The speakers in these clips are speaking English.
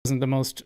isn't the most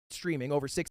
streaming over 6.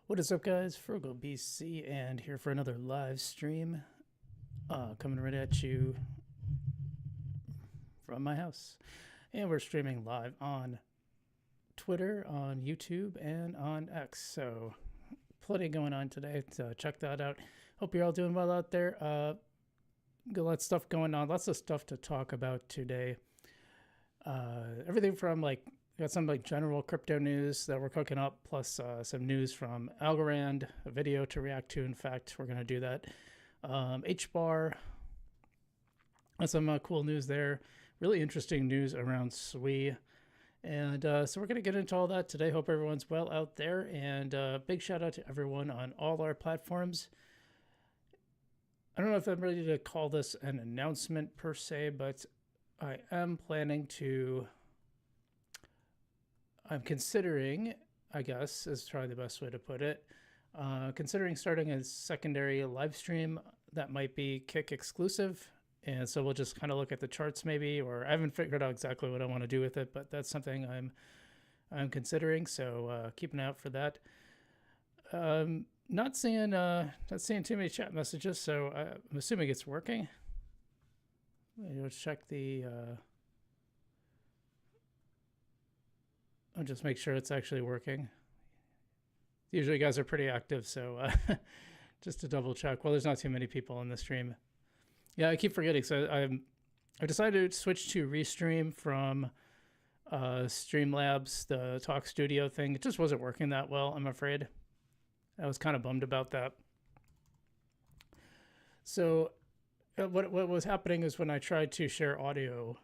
What is up, guys? FrugalBC, and here for another live stream, coming right at you from my house. And we're streaming live on Twitter, on YouTube, and on X. So, plenty going on today. So check that out. Hope you're all doing well out there. Got lots of stuff going on. Lots of stuff to talk about today. Everything from got some general crypto news that we're cooking up, plus some news from Algorand, a video to react to. In fact, we're going to do that. HBAR, some cool news there. Really interesting news around SWI. And so we're going to get into all that today. Hope everyone's well out there. And big shout out to everyone on all our platforms. I don't know if I'm ready to call this an announcement per se, but I am planning to... I'm considering, I guess, is probably the best way to put it, considering starting a secondary live stream that might be Kick exclusive. And so we'll just kind of look at the charts maybe, or I haven't figured out exactly what I want to do with it, but that's something I'm considering. So keep an eye out for that. Not seeing too many chat messages, so I'm assuming it's working. Let's check the... I'll just make sure it's actually working. Usually you guys are pretty active, so just to double check. Well, there's not too many people in the stream. Yeah, I keep forgetting. So I decided to switch to Restream from Streamlabs, the Talk Studio thing. It just wasn't working that well, I'm afraid. I was kind of bummed about that. So what was happening is when I tried to share audio,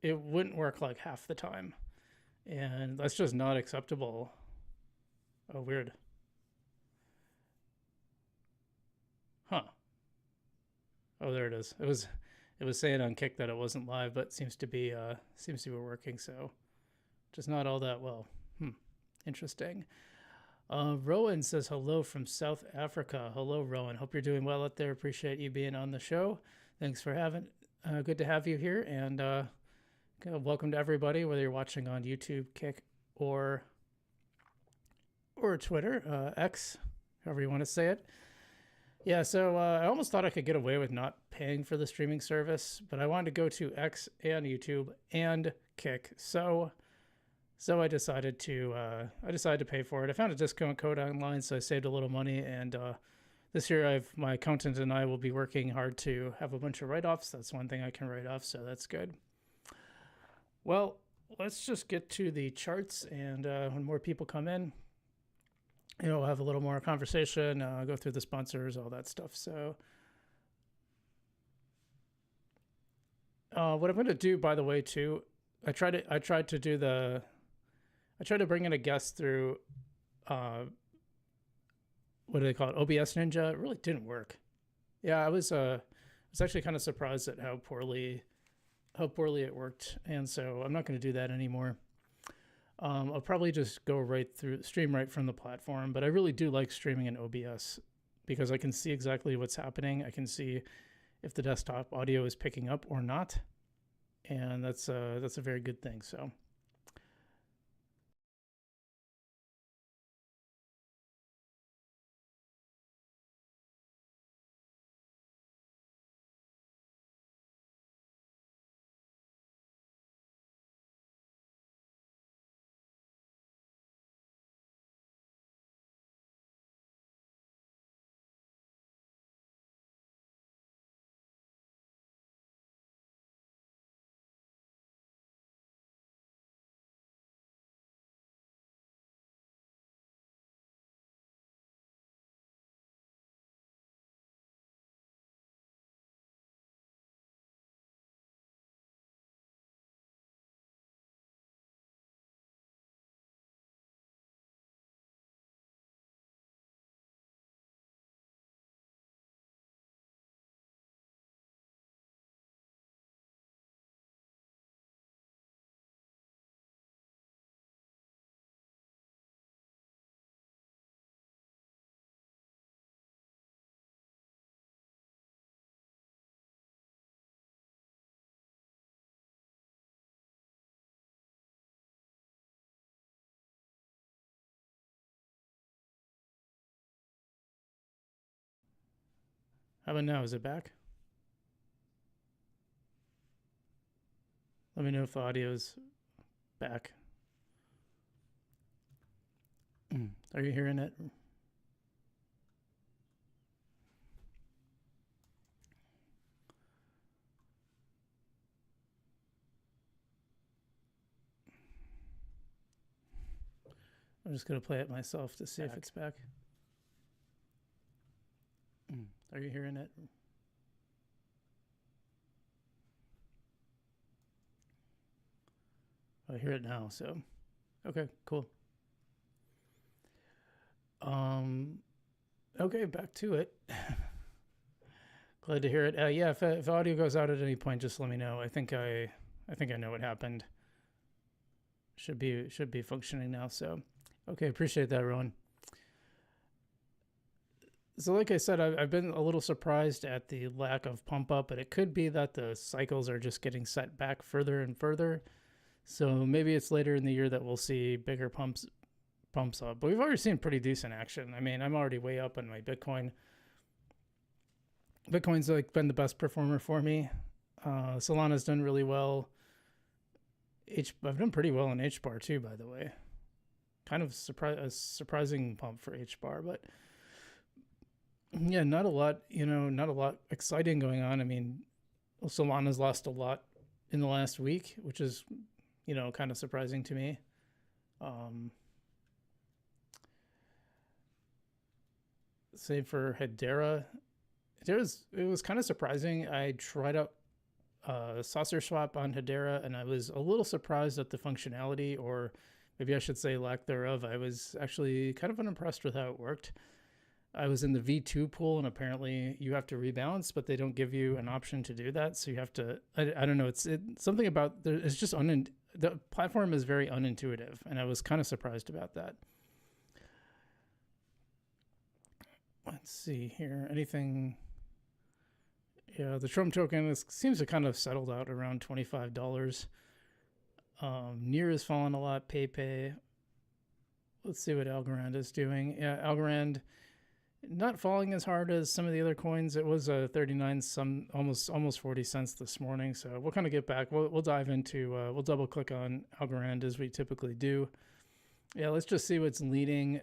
it wouldn't work half the time. And that's just not acceptable. Oh, weird. Huh. Oh, there it is. It was saying on Kick that it wasn't live, but seems to be working. So just not all that well. Interesting. Rowan says hello from South Africa. Hello, Rowan. Hope you're doing well out there. Appreciate you being on the show. Thanks for having. Good to have you here, and welcome to everybody, whether you're watching on YouTube, Kick, or Twitter, X, however you want to say it. Yeah, so I almost thought I could get away with not paying for the streaming service, but I wanted to go to X and YouTube and Kick, so I decided to pay for it. I found a discount code online, so I saved a little money, and this year my accountant and I will be working hard to have a bunch of write-offs. That's one thing I can write off, so that's good. Well, let's just get to the charts, and when more people come in, we'll have a little more conversation, go through the sponsors, all that stuff. So what I'm going to do, by the way, too, I tried to bring in a guest through, what do they call it? OBS Ninja. It really didn't work. Yeah, I was actually kind of surprised at how poorly it worked. And so I'm not going to do that anymore. I'll probably just go stream right from the platform, but I really do like streaming in OBS because I can see exactly what's happening. I can see if the desktop audio is picking up or not. And that's a very good thing. So how about now? Is it back? Let me know if the audio's back. Are you hearing it? I'm just going to play it myself to see if it's back. Are you hearing it? I hear it now, so okay, cool. Okay, back to it. Glad to hear it. Yeah, if audio goes out at any point, just let me know. I think I know what happened. Should be functioning now. So, okay, appreciate that, Rowan. So, like I said, I've been a little surprised at the lack of pump up, but it could be that the cycles are just getting set back further and further. So maybe it's later in the year that we'll see bigger pumps up. But we've already seen pretty decent action. I mean, I'm already way up on my Bitcoin. Bitcoin's like been the best performer for me. Solana's done really well. I've done pretty well in HBAR too, by the way. Kind of a surprising pump for HBAR, but yeah, not a lot exciting going on. I mean, Solana's lost a lot in the last week, which is, kind of surprising to me. Same for Hedera. It was kind of surprising. I tried out saucer swap on Hedera, and I was a little surprised at the functionality, or maybe I should say lack thereof. I was actually kind of unimpressed with how it worked. I was in the V2 pool, and apparently you have to rebalance, but they don't give you an option to do that. So you have to, I don't know. It's something about it's just the platform is very unintuitive, and I was kind of surprised about that. Let's see here. Anything? Yeah, the Trump token seems to kind of settled out around $25. Near has fallen a lot. PayPay. Let's see what Algorand is doing. Yeah, Algorand not falling as hard as some of the other coins. It was 39, some almost 40 cents this morning. So we'll kind of get back. We'll dive into. We'll double click on Algorand as we typically do. Yeah, let's just see what's leading.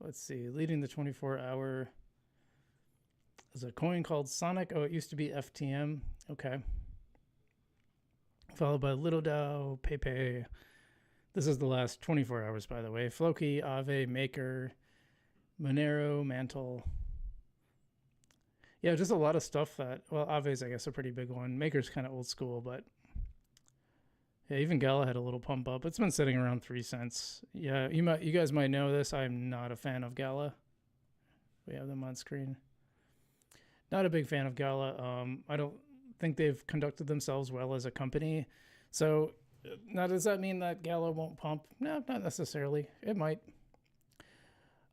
Let's see, leading the 24-hour is a coin called Sonic. Oh, it used to be FTM. Okay. Followed by Little Dow, PayPay. This is the last 24 hours, by the way. Floki, Aave, Maker, Monero, Mantle. Yeah, just a lot of stuff that, well, Aave's, I guess, a pretty big one. Maker's kind of old school, but yeah, even Gala had a little pump up. It's been sitting around 3 cents. Yeah, you guys might know this. I'm not a fan of Gala. We have them on screen. Not a big fan of Gala. I don't think they've conducted themselves well as a company. So now, does that mean that Gala won't pump? No, not necessarily. It might.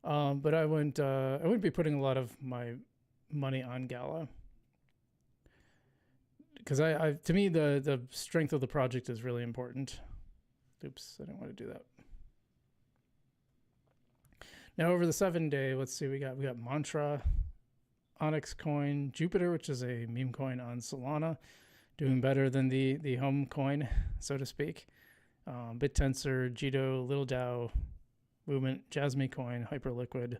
But I wouldn't be putting a lot of my money on Gala. Because to me, the strength of the project is really important. Oops, I didn't want to do that. Now over the 7-day, let's see, we got Mantra, Onyx Coin, Jupiter, which is a meme coin on Solana, doing better than the home coin, so to speak. BitTensor, Jito, Little Dow, Movement, Jasmy Coin, Hyperliquid.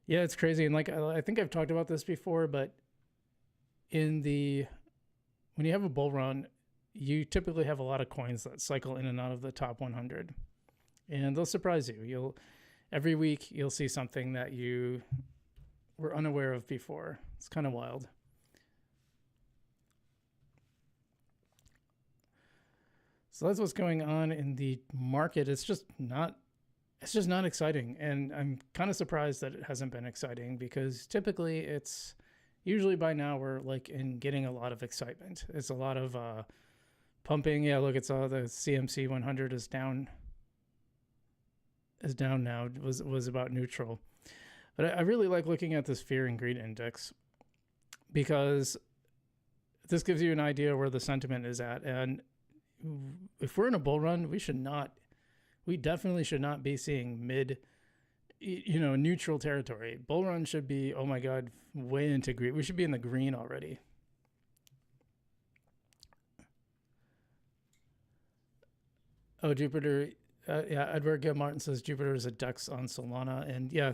Yeah, it's crazy, and like I think I've talked about this before, but when you have a bull run, you typically have a lot of coins that cycle in and out of the top 100, and they'll surprise you. Every week you'll see something that you were unaware of before. It's kind of wild. So that's what's going on in the market. It's just not exciting, and I'm kind of surprised that it hasn't been exciting, because typically it's usually by now we're like in getting a lot of excitement. It's a lot of pumping. Yeah, look, it's all the CMC 100 is down now. It was about neutral. But I really like looking at this fear and greed index, because this gives you an idea where the sentiment is at. And if we're in a bull run, we definitely should not be seeing neutral territory. Bull run should be, oh my God, way into green. We should be in the green already. Oh, Jupiter. Yeah, Edward G. Martin says Jupiter is a DEX on Solana. And yeah,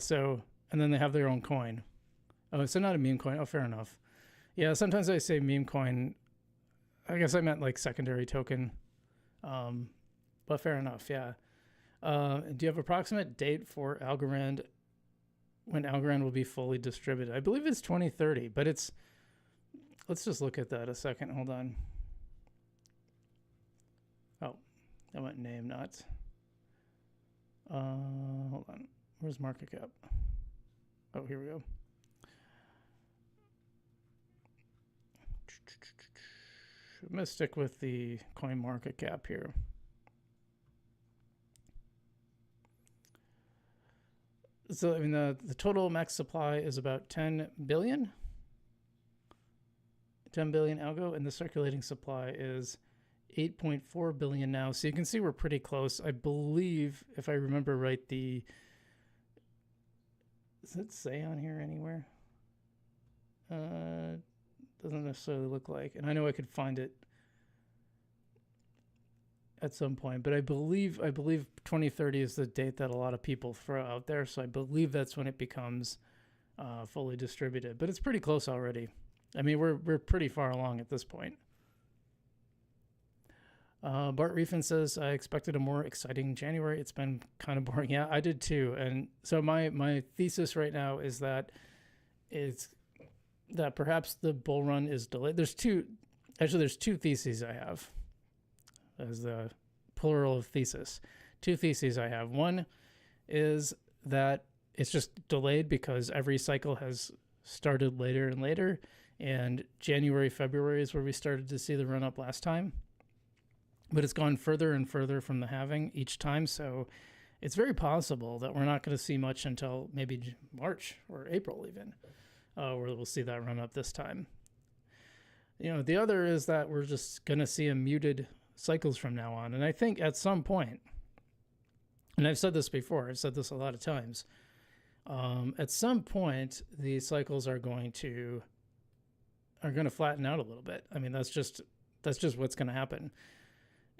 and then they have their own coin. Oh, so not a meme coin. Oh, fair enough. Yeah, sometimes I say meme coin. I guess I meant like secondary token. But fair enough, yeah. Do you have approximate date for Algorand, when Algorand will be fully distributed? I believe it's 2030, but let's just look at that a second. Hold on. Oh, I went name, not. Hold on. Where's market cap? Oh, here we go. I'm going to stick with the coin market cap here. So, I mean, the total max supply is about 10 billion. 10 billion algo, and the circulating supply is 8.4 billion now. So you can see we're pretty close. I believe, if I remember right, does it say on here anywhere? Doesn't necessarily look like, and I know I could find it at some point, but I believe 2030 is the date that a lot of people throw out there. So I believe that's when it becomes fully distributed, but it's pretty close already. I mean, we're pretty far along at this point. Bart Reefin says, I expected a more exciting January. It's been kind of boring. Yeah, I did too. And so my thesis right now is that perhaps the bull run is delayed. There's two theses I have as the plural of thesis. Two theses I have. One is that it's just delayed because every cycle has started later and later. And January, February is where we started to see the run up last time. But it's gone further and further from the halving each time. So it's very possible that we're not going to see much until maybe March or April even, where we'll see that run up this time. The other is that we're just going to see a muted cycles from now on. And I think at some point, and I've said this before, I've said this a lot of times, at some point, the cycles are going to flatten out a little bit. I mean, that's just what's going to happen.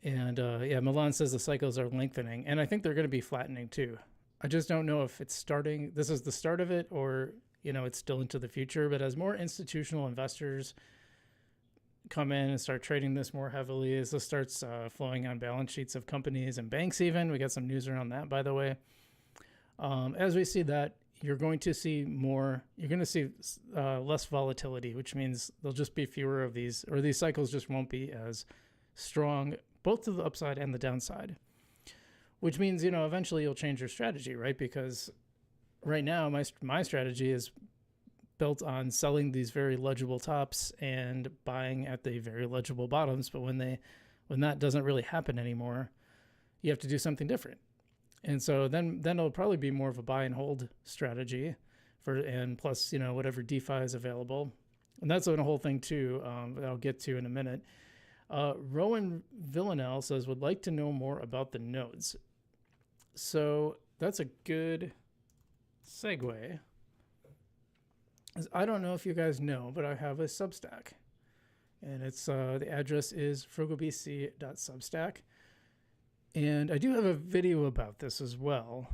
And Milan says the cycles are lengthening, and I think they're going to be flattening too. I just don't know if it's starting. This is the start of it, or it's still into the future. But as more institutional investors come in and start trading this more heavily, as this starts flowing on balance sheets of companies and banks, even we got some news around that, by the way. As we see that, you're going to see less volatility, which means there'll just be fewer of these, or these cycles just won't be as strong, both to the upside and the downside, which means, eventually you'll change your strategy, right? Because right now my strategy is built on selling these very legible tops and buying at the very legible bottoms. But when that doesn't really happen anymore, you have to do something different. And so then it'll probably be more of a buy and hold strategy and plus, whatever DeFi is available. And that's a whole thing too, that I'll get to in a minute. Rowan Villanelle says, would like to know more about the nodes. So that's a good segue. I don't know if you guys know, but I have a Substack. And it's the address is FrugalBC.substack. And I do have a video about this as well,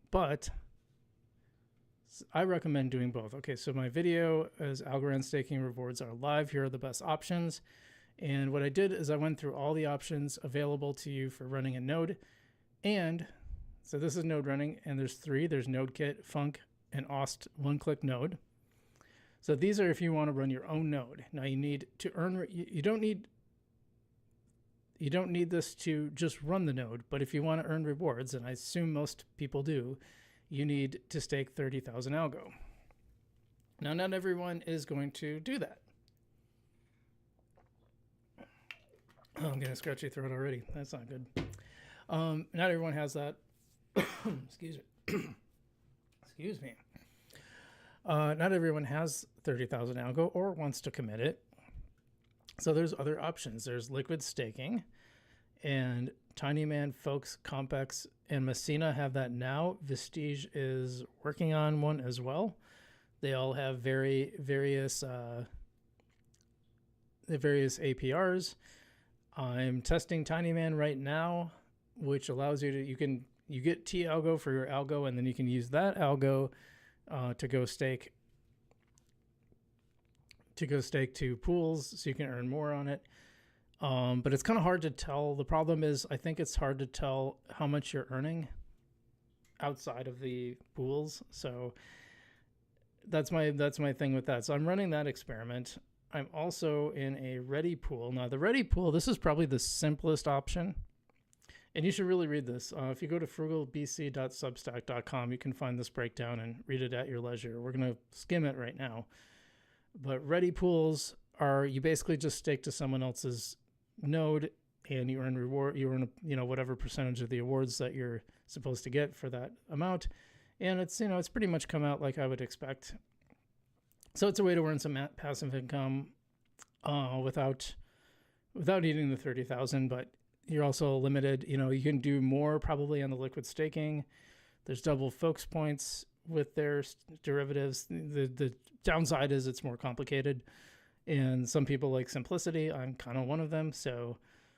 but I recommend doing both. Okay, so my video is Algorand staking rewards are live. Here are the best options. And what I did is I went through all the options available to you for running a node. And so this is node running, and there's 3. There's NodeKit, Funk, and Ost one-click node. So these are if you want to run your own node. Now you need to earn, you don't need this to just run the node, but if you want to earn rewards, and I assume most people do, you need to stake 30,000 algo. Now, not everyone is going to do that. Oh, I'm getting a scratchy throat already. That's not good. Not everyone has that. Excuse me. Excuse me. Not everyone has 30,000 algo or wants to commit it. So there's other options. There's liquid staking, and Tinyman, Folks, Compex, and Messina have that now. Vestige is working on one as well. They all have various APRs. I'm testing Tinyman right now, which allows you to you get T algo for your algo, and then you can use that algo to go stake to pools, so you can earn more on it. But it's kind of hard to tell. The problem is, I think it's hard to tell how much you're earning outside of the pools. So that's my thing with that. So I'm running that experiment. I'm also in a ready pool. Now the ready pool, this is probably the simplest option, and you should really read this. If you go to frugalbc.substack.com, you can find this breakdown and read it at your leisure. We're going to skim it right now. But ready pools are, you basically just stake to someone else's node, and you earn reward. You earn whatever percentage of the awards that you're supposed to get for that amount, and it's it's pretty much come out like I would expect. So it's a way to earn some passive income without needing the 30,000, but you're also limited. You can do more probably on the liquid staking. There's double Folks points with their derivatives. The downside is it's more complicated, and some people like simplicity. I'm kind of one of them.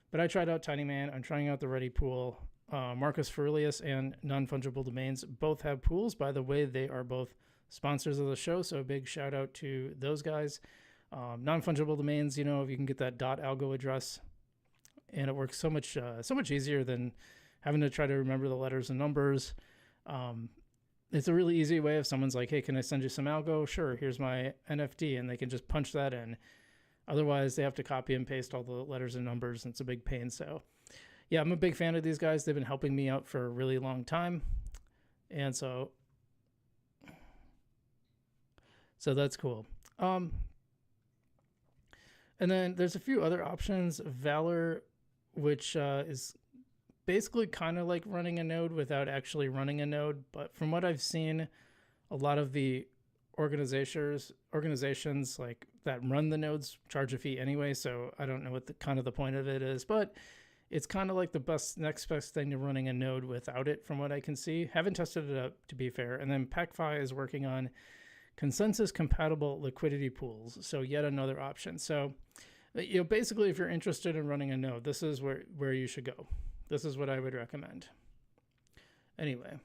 But I tried out Tinyman. I'm trying out the Ready Pool. Marcus Ferlius and Non-Fungible Domains both have pools. By the way, they are both sponsors of the show, so a big shout out to those guys. Non-Fungible Domains, if you can get that .algo address, and it works so much easier than having to try to remember the letters and numbers. It's a really easy way if someone's like, hey, can I send you some algo? Sure, here's my NFT, and they can just punch that in. Otherwise, they have to copy and paste all the letters and numbers, and it's a big pain. So, yeah, I'm a big fan of these guys. They've been helping me out for a really long time. And so that's cool. And then there's a few other options. Valor, which is basically kind of like running a node without actually running a node. But from what I've seen, a lot of the organizations like that run the nodes charge a fee anyway. So I don't know what the point of it is, but it's kind of like the next best thing to running a node without it, from what I can see. Haven't tested it out, to be fair. And then PacFi is working on consensus compatible liquidity pools. So yet another option. So, basically, if you're interested in running a node, this is where you should go. This is what I would recommend. Anyway.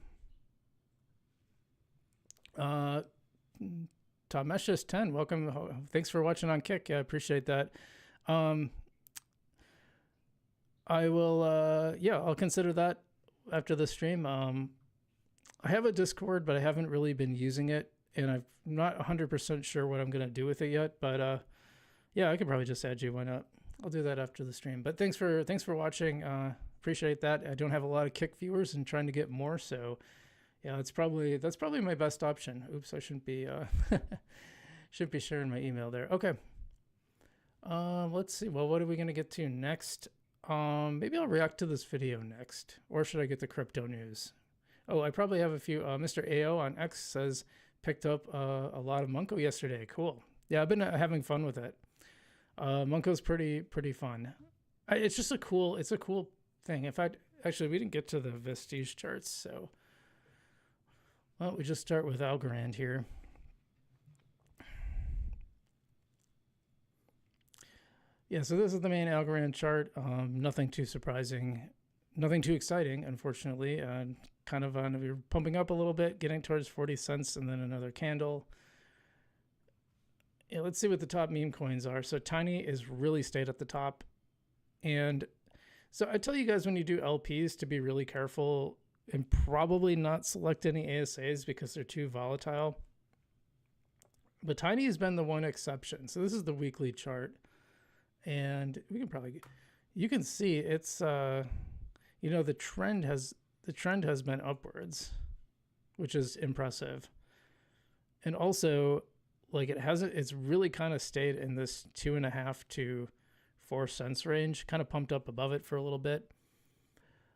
Tomeshus 10, welcome. Thanks for watching on Kick. I appreciate that. I will, I'll consider that after the stream. I have a Discord, but I haven't really been using it, and I'm not 100% sure what I'm going to do with it yet. But I could probably just add you. Why not? I'll do that after the stream. But thanks for watching. Appreciate that. I don't have a lot of Kick viewers and trying to get more, so yeah, that's probably my best option. Oops, I shouldn't be sharing my email there. Okay. Let's see. Well, what are we going to get to next? Maybe I'll react to this video next, or should I get the crypto news? Oh, I probably have a few. Mr. AO on X says picked up a lot of Monko yesterday. Cool. Yeah, I've been having fun with it. Monko's pretty fun. It's just a cool thing. In fact, actually, we didn't get to the Vestige charts, so why don't we just start with Algorand here. Yeah, so this is the main Algorand chart. Nothing too surprising, nothing too exciting, unfortunately. Kind of we're pumping up a little bit, getting towards 40 cents, and then another candle. Yeah, let's see what the top meme coins are. So Tiny is really stayed at the top. And so I tell you guys, when you do LPs, to be really careful and probably not select any ASAs because they're too volatile. But Tiny has been the one exception. So this is the weekly chart. And we can you can see it's, the trend has been upwards, which is impressive. And also, like, it's really kind of stayed in this 2.5 to 4 cents range, kind of pumped up above it for a little bit.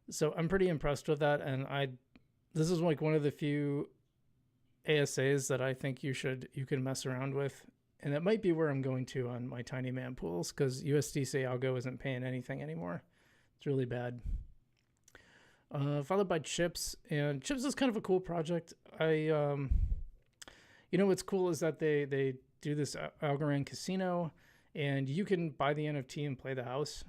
So I'm pretty impressed with that. And this is like one of the few ASAs that I think you can mess around with. And that might be where I'm going to on my Tiny Man pools, because USDC Algo isn't paying anything anymore. It's really bad. Followed by Chips, and Chips is kind of a cool project. What's cool is that they do this Algorand casino, and you can buy the NFT and play the house.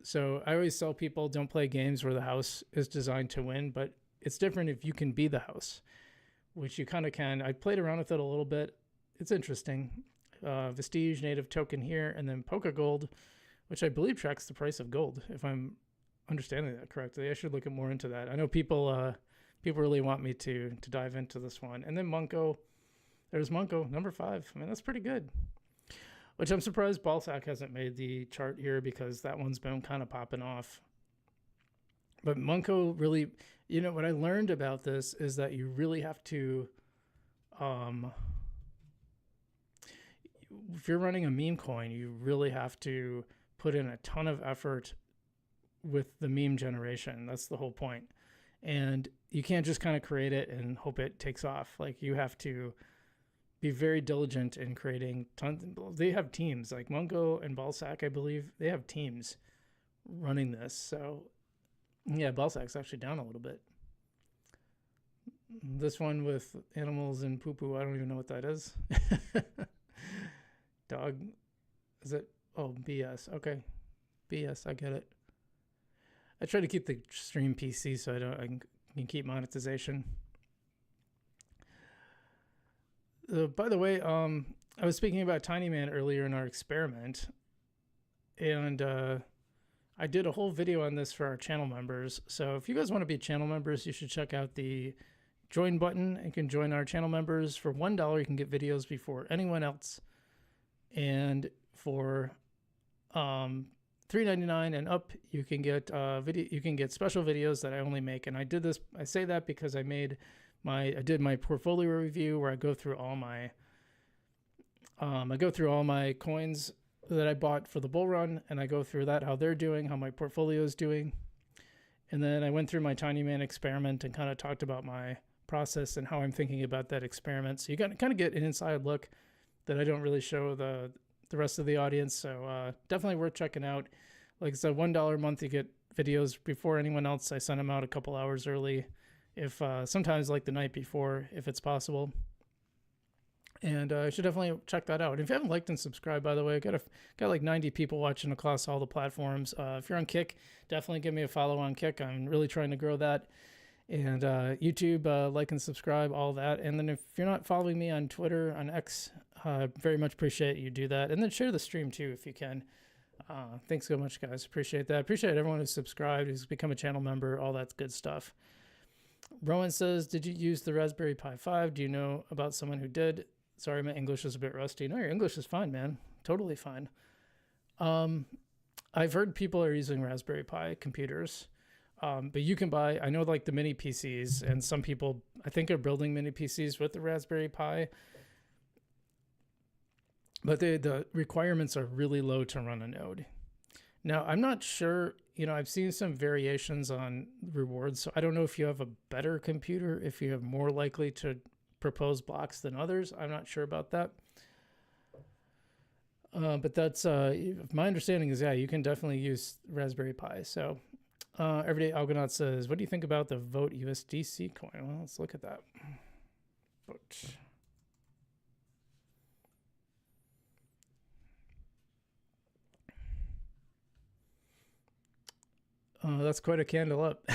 So I always tell people, don't play games where the house is designed to win, but it's different if you can be the house, which you kind of can. I played around with it a little bit. It's interesting. Vestige native token here, and then Polka Gold, which I believe tracks the price of gold, if I'm understanding that correctly. I should look more into that. I know people really want me to dive into this one. And then Monko, there's Monko number 5. I mean, that's pretty good. Which I'm surprised Balsac hasn't made the chart here, because that one's been kind of popping off. But Monko really, what I learned about this is that you really have to, if you're running a meme coin, you really have to put in a ton of effort with the meme generation. That's the whole point. And you can't just kind of create it and hope it takes off. Like, you have to be very diligent in creating tons. They have teams like Monko and Balsac, I believe. They have teams running this. So yeah, Balsac's actually down a little bit. This one with animals and poo-poo, I don't even know what that is. Dog, is it? Oh, BS. Okay, BS. I get it. I try to keep the stream PC so I can keep monetization. By the way, I was speaking about Tiny Man earlier in our experiment, and I did a whole video on this for our channel members. So if you guys want to be channel members, you should check out the join button. You can join our channel members. For $1, you can get videos before anyone else. And for $3.99 and up, you can get You can get special videos that I only make. And I did this. I say that because I did my portfolio review where I go through all my coins that I bought for the bull run, and I go through that, how they're doing, how my portfolio is doing. And then I went through my Tiny Man experiment and kind of talked about my process and how I'm thinking about that experiment. So you kind of get an inside look that I don't really show the rest of the audience. So definitely worth checking out. Like it's a $1 a month. You get videos before anyone else. I send them out a couple hours early, if sometimes like the night before, if it's possible. And you should definitely check that out. If you haven't liked and subscribed, by the way, I got like 90 people watching across all the platforms. If you're on Kick, definitely give me a follow on Kick. I'm really trying to grow that. And YouTube, like and subscribe, all that. And then if you're not following me on Twitter, on X, very much appreciate you do that. And then share the stream too if you can. Thanks so much, guys. Appreciate that. Appreciate everyone who's subscribed, who's become a channel member, all that good stuff. Rowan says, did you use the Raspberry Pi 5? Do you know about someone who did? Sorry, my English is a bit rusty. No, your English is fine, man. Totally fine. I've heard people are using Raspberry Pi computers, but you can buy, I know like the mini PCs, and some people, I think, are building mini PCs with the Raspberry Pi, but the requirements are really low to run a node. Now, I'm not sure, I've seen some variations on rewards, so I don't know if you have a better computer, if you have more likely to propose blocks than others. I'm not sure about that. But that's my understanding is, yeah, you can definitely use Raspberry Pi. So Everyday Algonaut says, what do you think about the Vote USDC coin? Well, let's look at that. Vote. That's quite a candle up.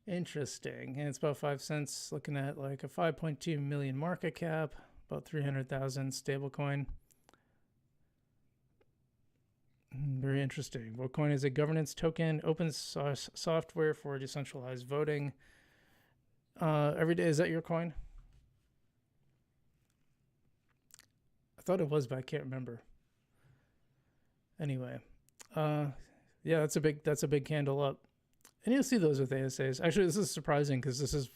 Interesting. And it's about 5 cents, looking at like a 5.2 million market cap, about 300,000 stablecoin. Very interesting. Votecoin is a governance token, open source software for decentralized voting. Everyday, is that your coin? I thought it was, but I can't remember. Anyway, yeah, that's a big candle up. And you'll see those with ASAs. Actually, this is surprising because this is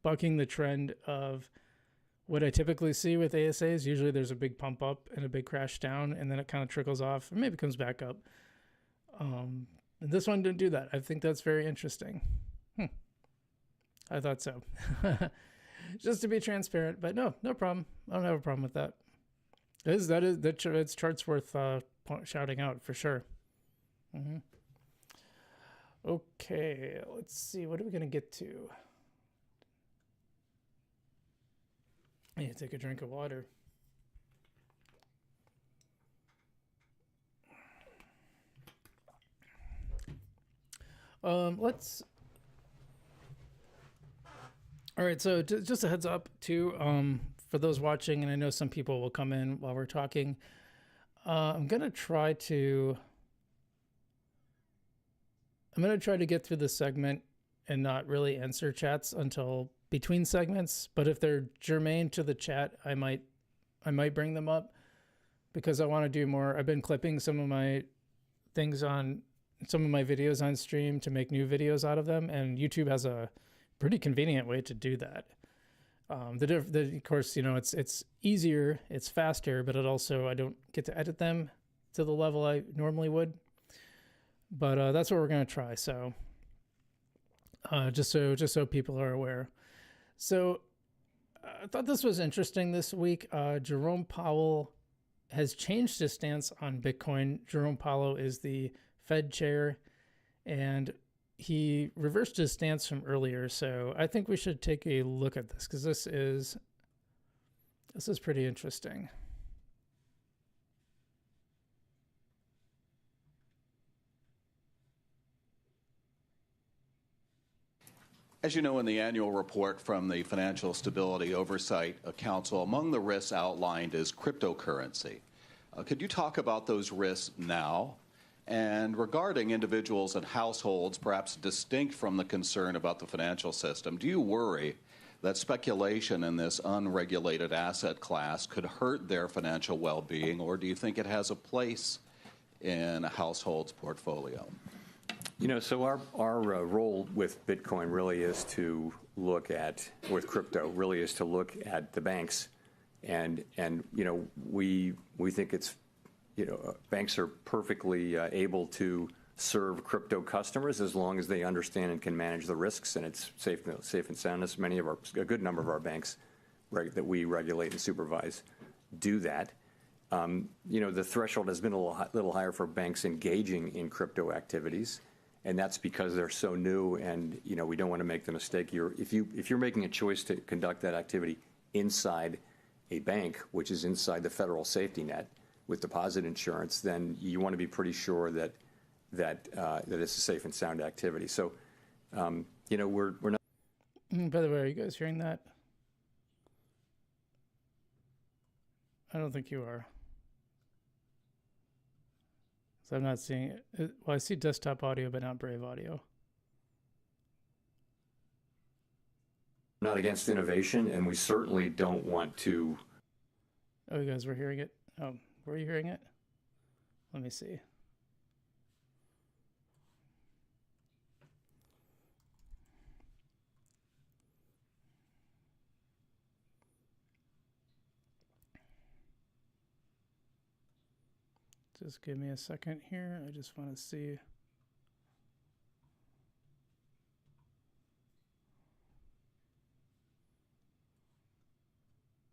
bucking the trend of what I typically see with ASAs. Usually there's a big pump up and a big crash down, and then it kind of trickles off and maybe comes back up. And this one didn't do that. I think that's very interesting. I thought so. Just to be transparent, but no problem. I don't have a problem with that. It's chart's worth shouting out for sure. Okay, let's see. What are we going to get to? I need to take a drink of water. All right, so just a heads up too, for those watching, and I know some people will come in while we're talking. I'm going to try to get through this segment and not really answer chats until between segments. But if they're germane to the chat, I might bring them up because I want to do more. I've been clipping some of my things on some of my videos on stream to make new videos out of them. And YouTube has a pretty convenient way to do that. Of course, it's easier, it's faster, but it also, I don't get to edit them to the level I normally would. But that's what we're going to try. So just so people are aware. So I thought this was interesting this week. Jerome Powell has changed his stance on Bitcoin. Jerome Powell is the Fed chair, and he reversed his stance from earlier. So I think we should take a look at this because this is pretty interesting. As you know, in the annual report from the Financial Stability Oversight Council, among the risks outlined is cryptocurrency. Could you talk about those risks now? And regarding individuals and households, perhaps distinct from the concern about the financial system, do you worry that speculation in this unregulated asset class could hurt their financial well-being, or do you think it has a place in a household's portfolio? So our role with Bitcoin really is to look at, with crypto, really is to look at the banks And we think it's, banks are perfectly able to serve crypto customers as long as they understand and can manage the risks, and it's safe and sound. A good number of our banks that we regulate and supervise do that. The threshold has been a little higher for banks engaging in crypto activities, and that's because they're so new, and we don't want to make the mistake. If you're making a choice to conduct that activity inside a bank, which is inside the federal safety net with deposit insurance, then you want to be pretty sure that it's a safe and sound activity. So, we're not. By the way, are you guys hearing that? I don't think you are. So I'm not seeing it. Well, I see desktop audio, but not Brave audio. Not against innovation, and we certainly don't want to. Oh, you guys were hearing it? Oh, were you hearing it? Let me see. Just give me a second here. I just want to see.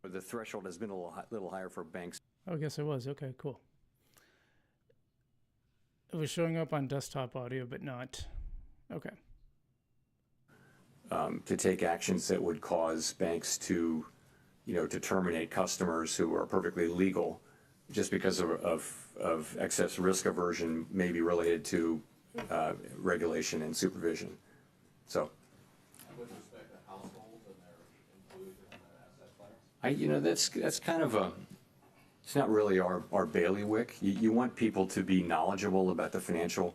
The threshold has been a little higher for banks. Oh, I guess it was. Okay, cool. It was showing up on desktop audio, but not. Okay. To take actions that would cause banks to, to terminate customers who are perfectly legal just because of excess risk aversion may be related to regulation and supervision. So. With respect to households and their inclusion in their asset class? That's kind of it's not really our bailiwick. You want people to be knowledgeable about the financial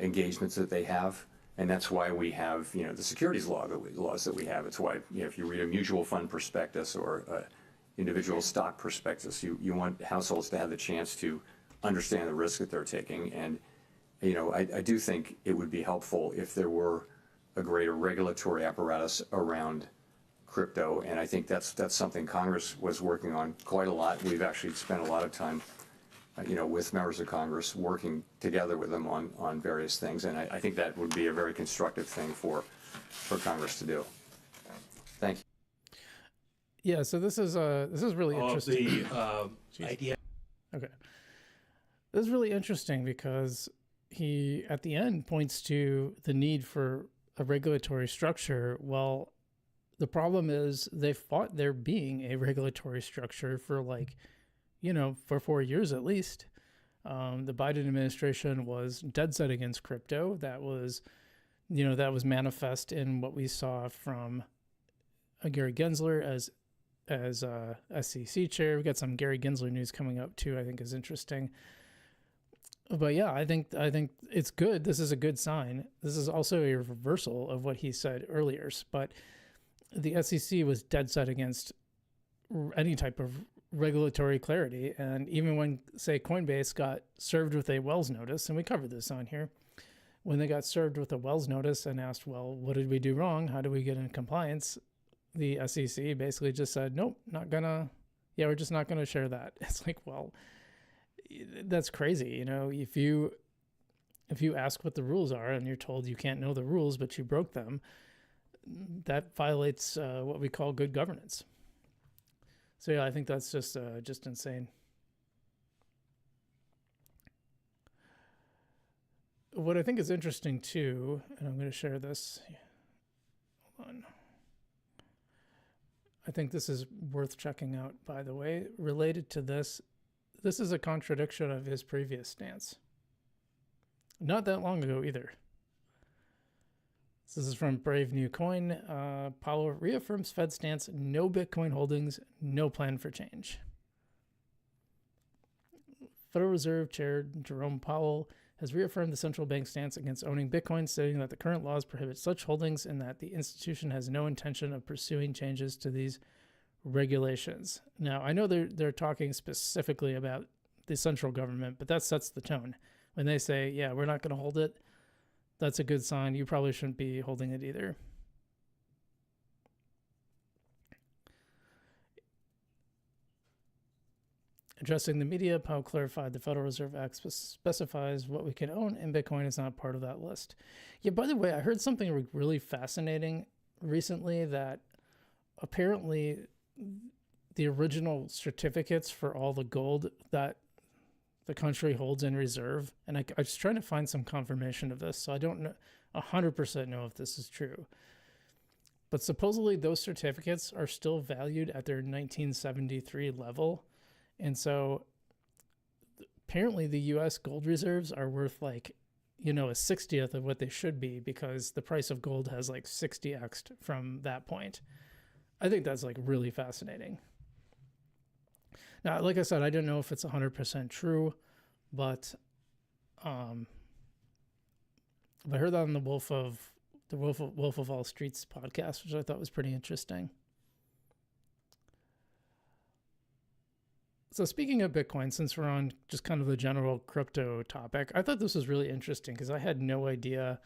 engagements that they have. And that's why we have, the securities laws that we have. It's why, if you read a mutual fund prospectus or individual stock prospectus, you want households to have the chance to understand the risk that they're taking. And, I do think it would be helpful if there were a greater regulatory apparatus around crypto. And I think that's something Congress was working on quite a lot. We've actually spent a lot of time with members of Congress working together with them on various things. And I think that would be a very constructive thing for Congress to do. Thank you. Yeah, so this is really interesting. The idea. Okay. This is really interesting because he, at the end, points to the need for a regulatory structure. Well, the problem is they fought there being a regulatory structure for for 4 years at least. The Biden administration was dead set against crypto. That was manifest in what we saw from Gary Gensler as SEC chair. We've got some Gary Gensler news coming up too, I think is interesting. But yeah, I think it's good. This is a good sign. This is also a reversal of what he said earlier. But the SEC was dead set against any type of regulatory clarity. And even when, say, Coinbase got served with a Wells notice, and we covered this on here, when they got served with a Wells notice and asked, well, what did we do wrong? How do we get in compliance? The SEC basically just said, nope, we're just not going to share that. It's like, well, that's crazy. If you ask what the rules are and you're told you can't know the rules, but you broke them, that violates what we call good governance. So yeah, I think that's just insane. What I think is interesting too, and I'm going to share this. Hold on. I think this is worth checking out, by the way. Related to this is a contradiction of his previous stance. Not that long ago either. This is from Brave New Coin. Powell reaffirms Fed stance, no Bitcoin holdings, no plan for change. Federal Reserve Chair Jerome Powell has reaffirmed the central bank's stance against owning Bitcoin, stating that the current laws prohibit such holdings and that the institution has no intention of pursuing changes to these regulations. Now, I know they're talking specifically about the central government, but that sets the tone. When they say, yeah, we're not going to hold it, that's a good sign. You probably shouldn't be holding it either. Addressing the media, Powell clarified the Federal Reserve Act specifies what we can own, and Bitcoin is not part of that list. Yeah, by the way, I heard something really fascinating recently, that apparently the original certificates for all the gold that the country holds in reserve, and I was trying to find some confirmation of this, so I don't know 100% know if this is true. But supposedly those certificates are still valued at their 1973 level. And so apparently the US gold reserves are worth like, a 60th of what they should be, because the price of gold has like 60x'd from that point. I think that's like really fascinating. Now, like I said, I don't know if it's 100% true, but I heard that on the Wolf of Wall Street's podcast, which I thought was pretty interesting. So speaking of Bitcoin, since we're on just kind of the general crypto topic, I thought this was really interesting because I had no idea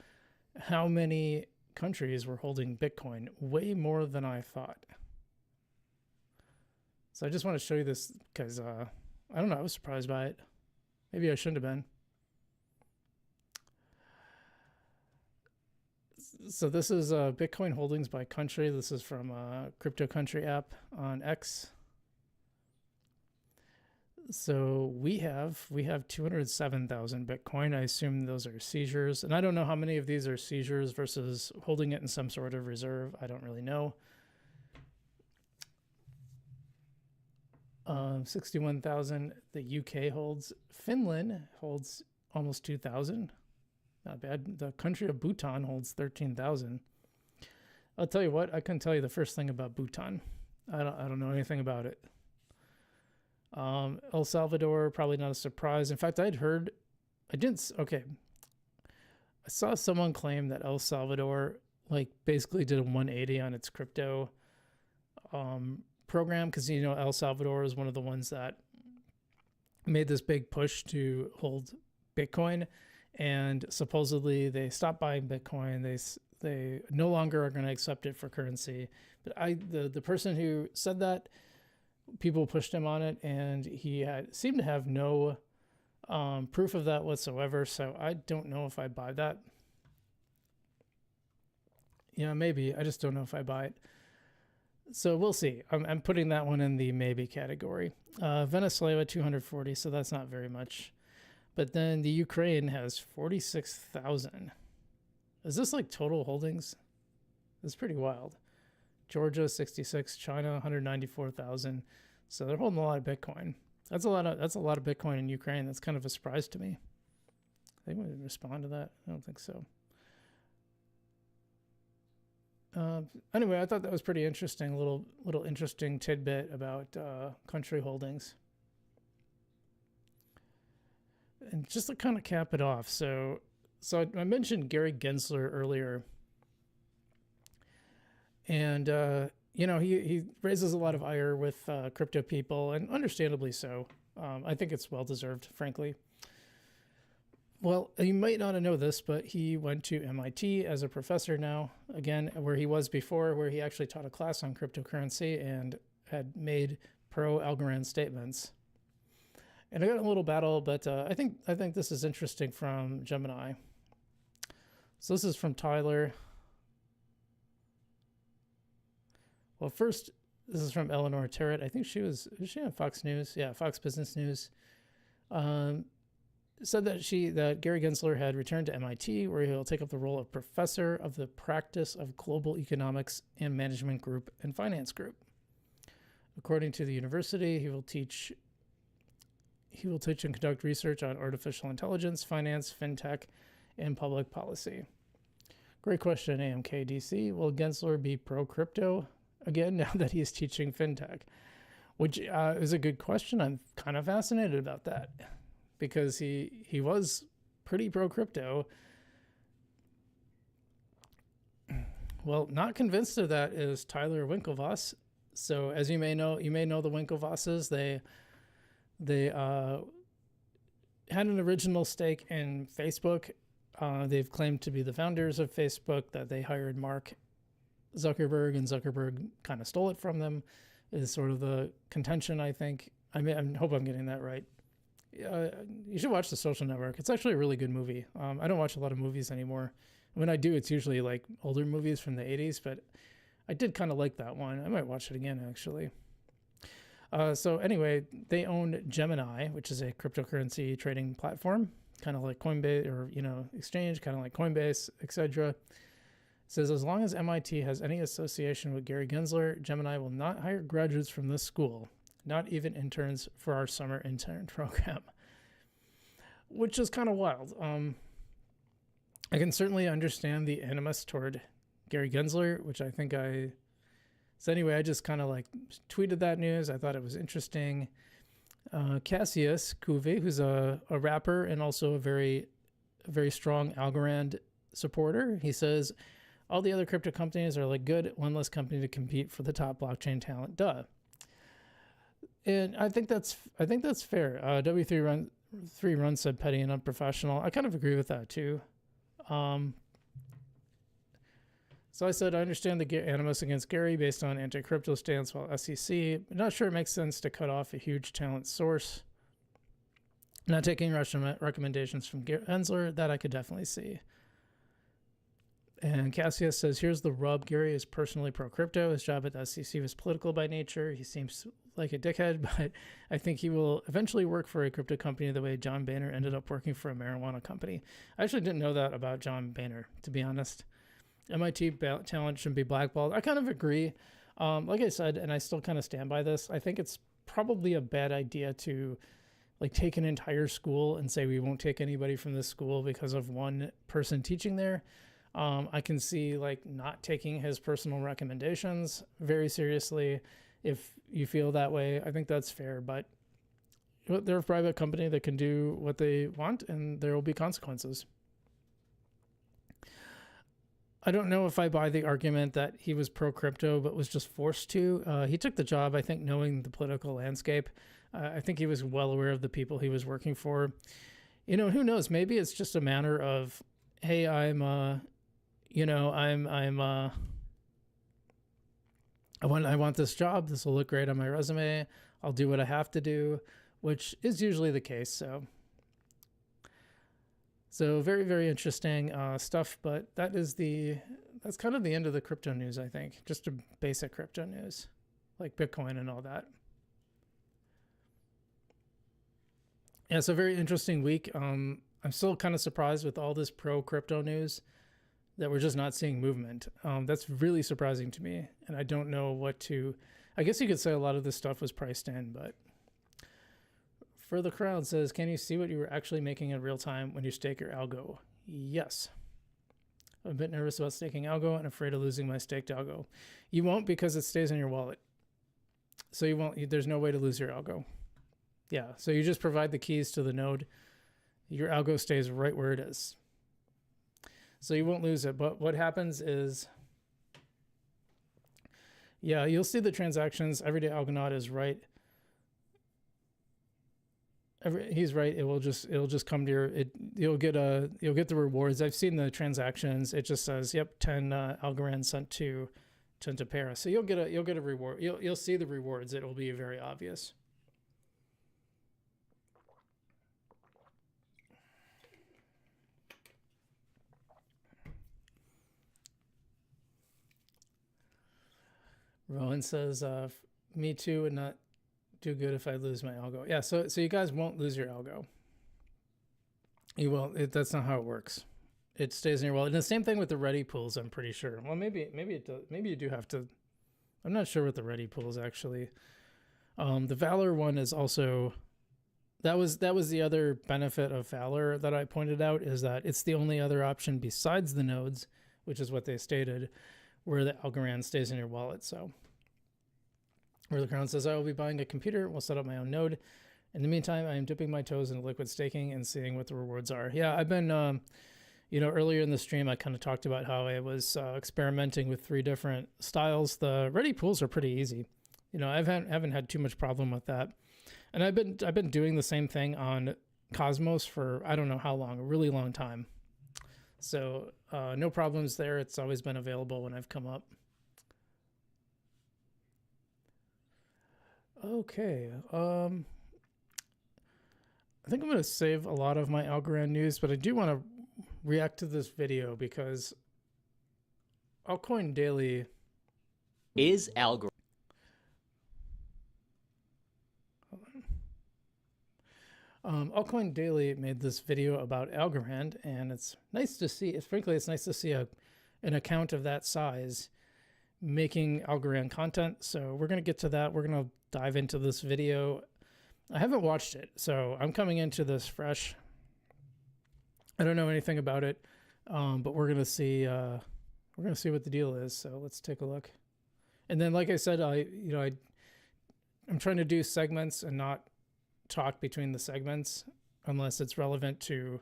how many countries were holding Bitcoin, way more than I thought. So I just want to show you this because, I don't know, I was surprised by it. Maybe I shouldn't have been. So this is Bitcoin holdings by country. This is from a Crypto Country app on X. So we have 207,000 Bitcoin. I assume those are seizures. And I don't know how many of these are seizures versus holding it in some sort of reserve. I don't really know. 61,000 the UK holds. Finland holds almost 2,000. Not bad. The country of Bhutan holds 13,000. I'll tell you what, I couldn't tell you the first thing about Bhutan. I don't know anything about it. El Salvador, probably not a surprise. In fact, I saw someone claim that El Salvador basically did a 180 on its crypto program, because El Salvador is one of the ones that made this big push to hold Bitcoin, and supposedly they stopped buying Bitcoin. They no longer are going to accept it for currency. But the person who said that, people pushed him on it, and he seemed to have no proof of that whatsoever. So I don't know if I buy that. Yeah, maybe. I just don't know if I buy it. So we'll see. I'm putting that one in the maybe category. Venezuela, 240, so that's not very much. But then the Ukraine has 46,000. Is this like total holdings? It's pretty wild. Georgia, 66. China, 194,000. So they're holding a lot of Bitcoin. That's a lot of Bitcoin in Ukraine. That's kind of a surprise to me. They wouldn't respond to that. I don't think so. Anyway, I thought that was pretty interesting. Little interesting tidbit about country holdings. And just to kind of cap it off, so I mentioned Gary Gensler earlier, and he raises a lot of ire with crypto people, and understandably so. I think it's well deserved, frankly. Well, you might not know this, but he went to MIT as a professor now, again, where he was before, where he actually taught a class on cryptocurrency and had made pro-Algorand statements. And I got a little battle, but I think this is interesting from Gemini. So this is from Tyler. Well, first, this is from Eleanor Terrett. I think was she on Fox News? Yeah, Fox Business News. Said that Gary Gensler had returned to MIT, where he'll take up the role of professor of the practice of global economics and management group and finance group. According to the university, he will teach and conduct research on artificial intelligence, finance, fintech, and public policy. Great question, AMKDC. Will Gensler be pro-crypto again now that he's teaching fintech? Which is a good question. I'm kind of fascinated about that, because he was pretty pro-crypto. Well, not convinced of that is Tyler Winklevoss. So as you may know the Winklevosses. They had an original stake in Facebook. They've claimed to be the founders of Facebook, that they hired Mark Zuckerberg, and Zuckerberg kind of stole it from them, is sort of the contention, I think. I mean, I hope I'm getting that right. You should watch The Social Network. It's actually a really good movie. I don't watch a lot of movies anymore. When I do, it's usually like older movies from the 80s, but I did kind of like that one. I might watch it again, actually. So anyway, they own Gemini, which is a cryptocurrency trading platform, kind of like Coinbase or, exchange, kind of like Coinbase, etc. It says, as long as MIT has any association with Gary Gensler, Gemini will not hire graduates from this school, not even interns for our summer intern program, which is kind of wild. I can certainly understand the animus toward Gary Gensler, which I think so anyway, I just kind of like tweeted that news. I thought it was interesting. Cassius Couve, who's a rapper and also a very strong Algorand supporter, he says, all the other crypto companies are like good, one less company to compete for the top blockchain talent. Duh. And I think that's fair. W3 Run said petty and unprofessional. I kind of agree with that too. So I said, I understand the animus against Gary based on anti-crypto stance while SEC. I'm not sure it makes sense to cut off a huge talent source. Not taking recommendations from Gensler, that I could definitely see. And Cassius says, here's the rub. Gary is personally pro-crypto. His job at the SEC was political by nature. He seems like a dickhead, but I think he will eventually work for a crypto company the way John Boehner ended up working for a marijuana company. I actually didn't know that about John Boehner, to be honest. MIT talent shouldn't be blackballed. I kind of agree. Like I said, and I still kind of stand by this, I think it's probably a bad idea to like take an entire school and say we won't take anybody from this school because of one person teaching there. I can see like not taking his personal recommendations very seriously. If you feel that way, I think that's fair, but they're a private company that can do what they want and there will be consequences. I don't know if I buy the argument that he was pro-crypto but was just forced to. He took the job, I think, knowing the political landscape. I think he was well aware of the people he was working for. Who knows? Maybe it's just a matter of, hey, I want this job. This will look great on my resume. I'll do what I have to do, which is usually the case. So very, very interesting stuff, but that's kind of the end of the crypto news, I think. Just a basic crypto news, like Bitcoin and all that. Yeah, it's a very interesting week. I'm still kind of surprised with all this pro-crypto news that we're just not seeing movement. That's really surprising to me, and I don't know I guess you could say a lot of this stuff was priced in, but For the Crowd says, can you see what you were actually making in real time when you stake your algo? Yes. I'm a bit nervous about staking algo and afraid of losing my staked algo. You won't because it stays in your wallet. So you won't, there's no way to lose your algo. Yeah, so you just provide the keys to the node. Your algo stays right where it is. So you won't lose it. But what happens is, yeah, you'll see the transactions. Everyday Algonaut is right. He's right. It'll just come to you'll get the rewards. I've seen the transactions. It just says, yep, 10 Algorand sent to Paris. So you'll get a reward. You'll see the rewards. It will be very obvious. Rowan says, me too, and not do good if I lose my algo. Yeah, so you guys won't lose your algo. You won't. That's not how it works. It stays in your wallet. And the same thing with the ready pools, I'm pretty sure. Well, maybe it does. Maybe you do have to. I'm not sure what the ready pools actually. The Valor one is also. That was the other benefit of Valor that I pointed out, is that it's the only other option besides the nodes, which is what they stated, where the Algorand stays in your wallet. So. Where the Crown says, I will be buying a computer. We'll set up my own node. In the meantime, I am dipping my toes into liquid staking and seeing what the rewards are. Yeah, I've been, earlier in the stream, I kind of talked about how I was experimenting with 3 different styles. The ready pools are pretty easy. I haven't had too much problem with that. And I've been doing the same thing on Cosmos for I don't know how long, a really long time. So no problems there. It's always been available when I've come up. Okay. I think I'm going to save a lot of my Algorand news, but I do want to react to this video because Altcoin Daily Is Algorand Altcoin Daily made this video about Algorand, and it's nice to see. Frankly, it's nice to see an account of that size making Algorand content. So we're gonna get to that. We're gonna dive into this video. I haven't watched it, so I'm coming into this fresh. I don't know anything about it, but we're gonna see. We're gonna see what the deal is. So let's take a look. And then, like I said, I'm trying to do segments and not talk between the segments unless it's relevant to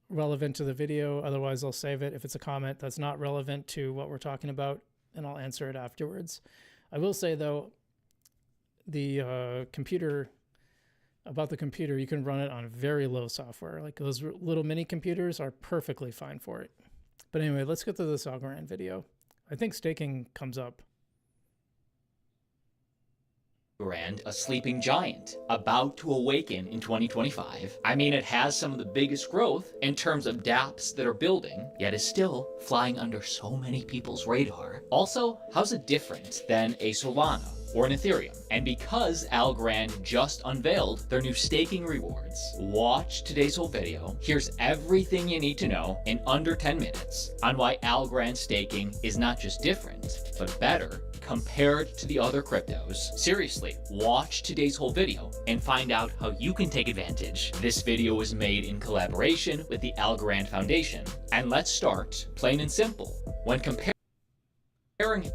the video. Otherwise, I'll save it. If it's a comment that's not relevant to what we're talking about, and I'll answer it afterwards. I will say though, the computer, you can run it on very low software. Like those little mini computers are perfectly fine for it. But anyway, let's get to this Algorand video. I think staking comes up. a sleeping giant about to awaken in 2025? I mean, it has some of the biggest growth in terms of dApps that are building, yet is still flying under so many people's radar. Also, how's it different than a Solana or an Ethereum? And because Algorand just unveiled their new staking rewards, watch today's whole video. Here's everything you need to know in under 10 minutes on why Algorand staking is not just different, but better compared to the other cryptos. Seriously, watch today's whole video and find out how you can take advantage. This video was made in collaboration with the Algorand Foundation. And let's start plain and simple. When comparing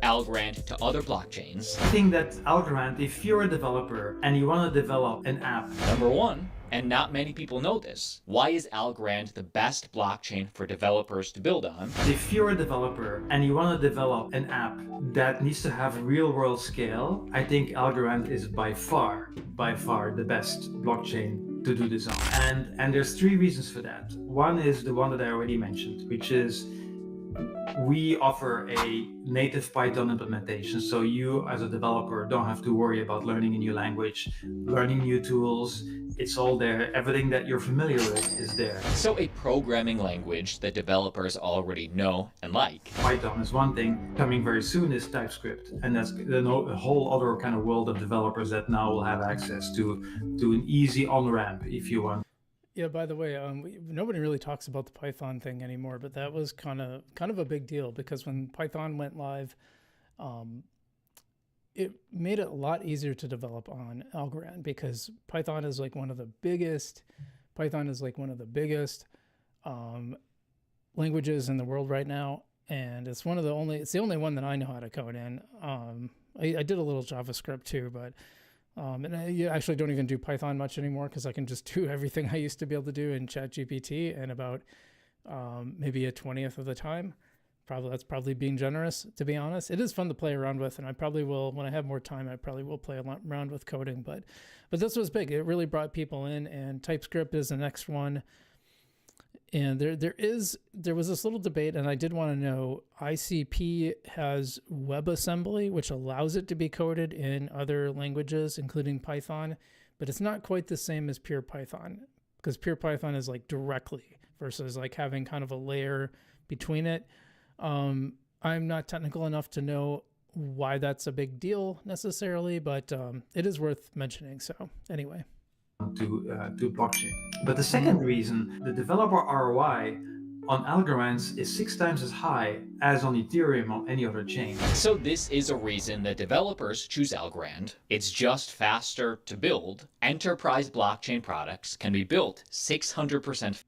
Algorand to other blockchains, I think that Algorand, if you're a developer and you want to develop an app, number one, and not many people know this, why is Algorand the best blockchain for developers to build on? if you're a developer and you want to develop an app that needs to have real world scale, I think Algorand is by far the best blockchain to do this on. And there's three reasons for that. One is the one that I already mentioned, which is we offer a native Python implementation, so you as a developer don't have to worry about learning a new language, learning new tools. It's all there. Everything that you're familiar with is there. So a programming language that developers already know and like. Python is one thing. Coming very soon is TypeScript, and that's a whole other kind of world of developers that now will have access to an easy on-ramp if you want. Yeah, by the way, nobody really talks about the Python thing anymore, but that was kind of a big deal because when Python went live, it made it a lot easier to develop on Algorand because Python is like one of the biggest languages in the world right now, and it's the only one that I know how to code in. I did a little JavaScript too, but and I actually don't even do Python much anymore because I can just do everything I used to be able to do in ChatGPT in about maybe a 20th of the time. That's probably being generous, to be honest. It is fun to play around with, and I probably will, when I have more time, I probably will play around with coding. But this was big. It really brought people in, and TypeScript is the next one. And there was this little debate, and I did want to know, ICP has WebAssembly, which allows it to be coded in other languages, including Python, but it's not quite the same as pure Python, because pure Python is like directly versus like having kind of a layer between it. I'm not technical enough to know why that's a big deal necessarily, but it is worth mentioning. So anyway. To blockchain. But the second reason, the developer ROI on Algorand is 6 times as high as on Ethereum or any other chain. So this is a reason that developers choose Algorand. It's just faster to build. Enterprise blockchain products can be built 600%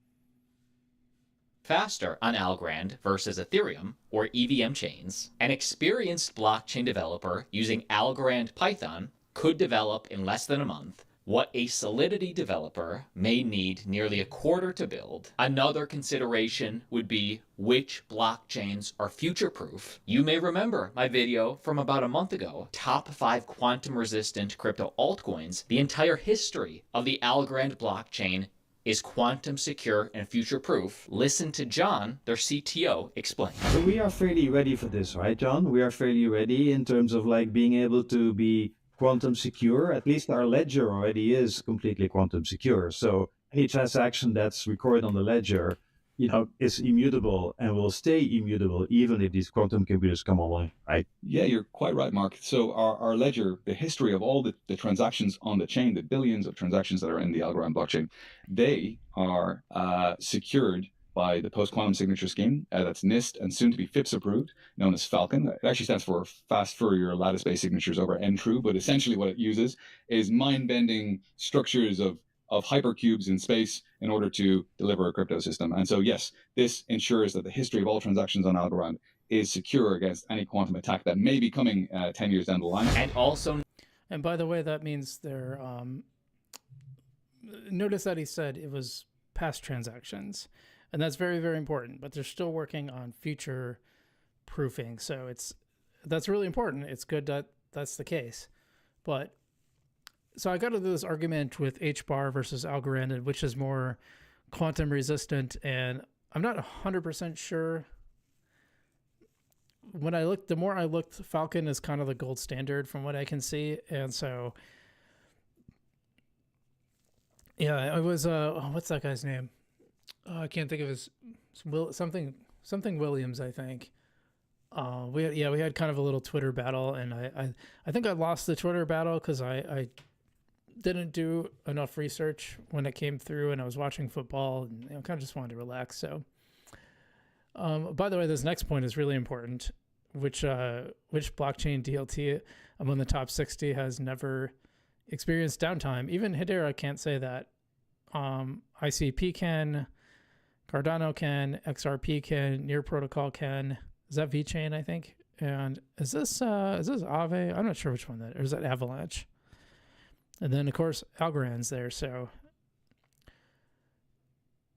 faster on Algorand versus Ethereum or EVM chains. An experienced blockchain developer using Algorand Python could develop in less than a month what a Solidity developer may need nearly a quarter to build. Another consideration would be which blockchains are future-proof. You may remember my video from about a month ago, top 5 quantum-resistant crypto altcoins. The entire history of the Algorand blockchain is quantum secure and future-proof. Listen to John, their CTO, explain. So we are fairly ready for this, right, John? We are fairly ready in terms of like being able to be quantum secure. At least our ledger already is completely quantum secure. So any transaction that's recorded on the ledger, is immutable and will stay immutable even if these quantum computers come online, right? Yeah, you're quite right, Mark. So our ledger, the history of all the transactions on the chain, the billions of transactions that are in the Algorand blockchain, they are secured by the post-quantum signature scheme that's NIST and soon to be FIPS approved, known as Falcon. It actually stands for Fast Fourier Lattice-Based Signatures over N-True, but essentially what it uses is mind-bending structures of hypercubes in space in order to deliver a crypto system. And so, yes, this ensures that the history of all transactions on Algorand is secure against any quantum attack that may be coming 10 years down the line. And also, And by the way, that means they're, notice that he said it was past transactions, and that's very, very important, but they're still working on future proofing. So that's really important. It's good that that's the case. But so I got into this argument with HBAR versus Algorand, and which is more quantum resistant, and I'm not 100% sure. The more I looked, Falcon is kind of the gold standard from what I can see. And so, yeah, it was, what's that guy's name? I can't think of his, something Williams, I think. We had kind of a little Twitter battle, and I think I lost the Twitter battle because I didn't do enough research when it came through, and I was watching football and kind of just wanted to relax. So, by the way, this next point is really important. Which blockchain DLT among the top 60 has never experienced downtime? Even Hedera can't say that. ICP can, Cardano can, XRP can, Near Protocol can. Is that VeChain, I think? And is this Aave? I'm not sure which one that is. Or is that Avalanche? And then of course Algorand's there. So,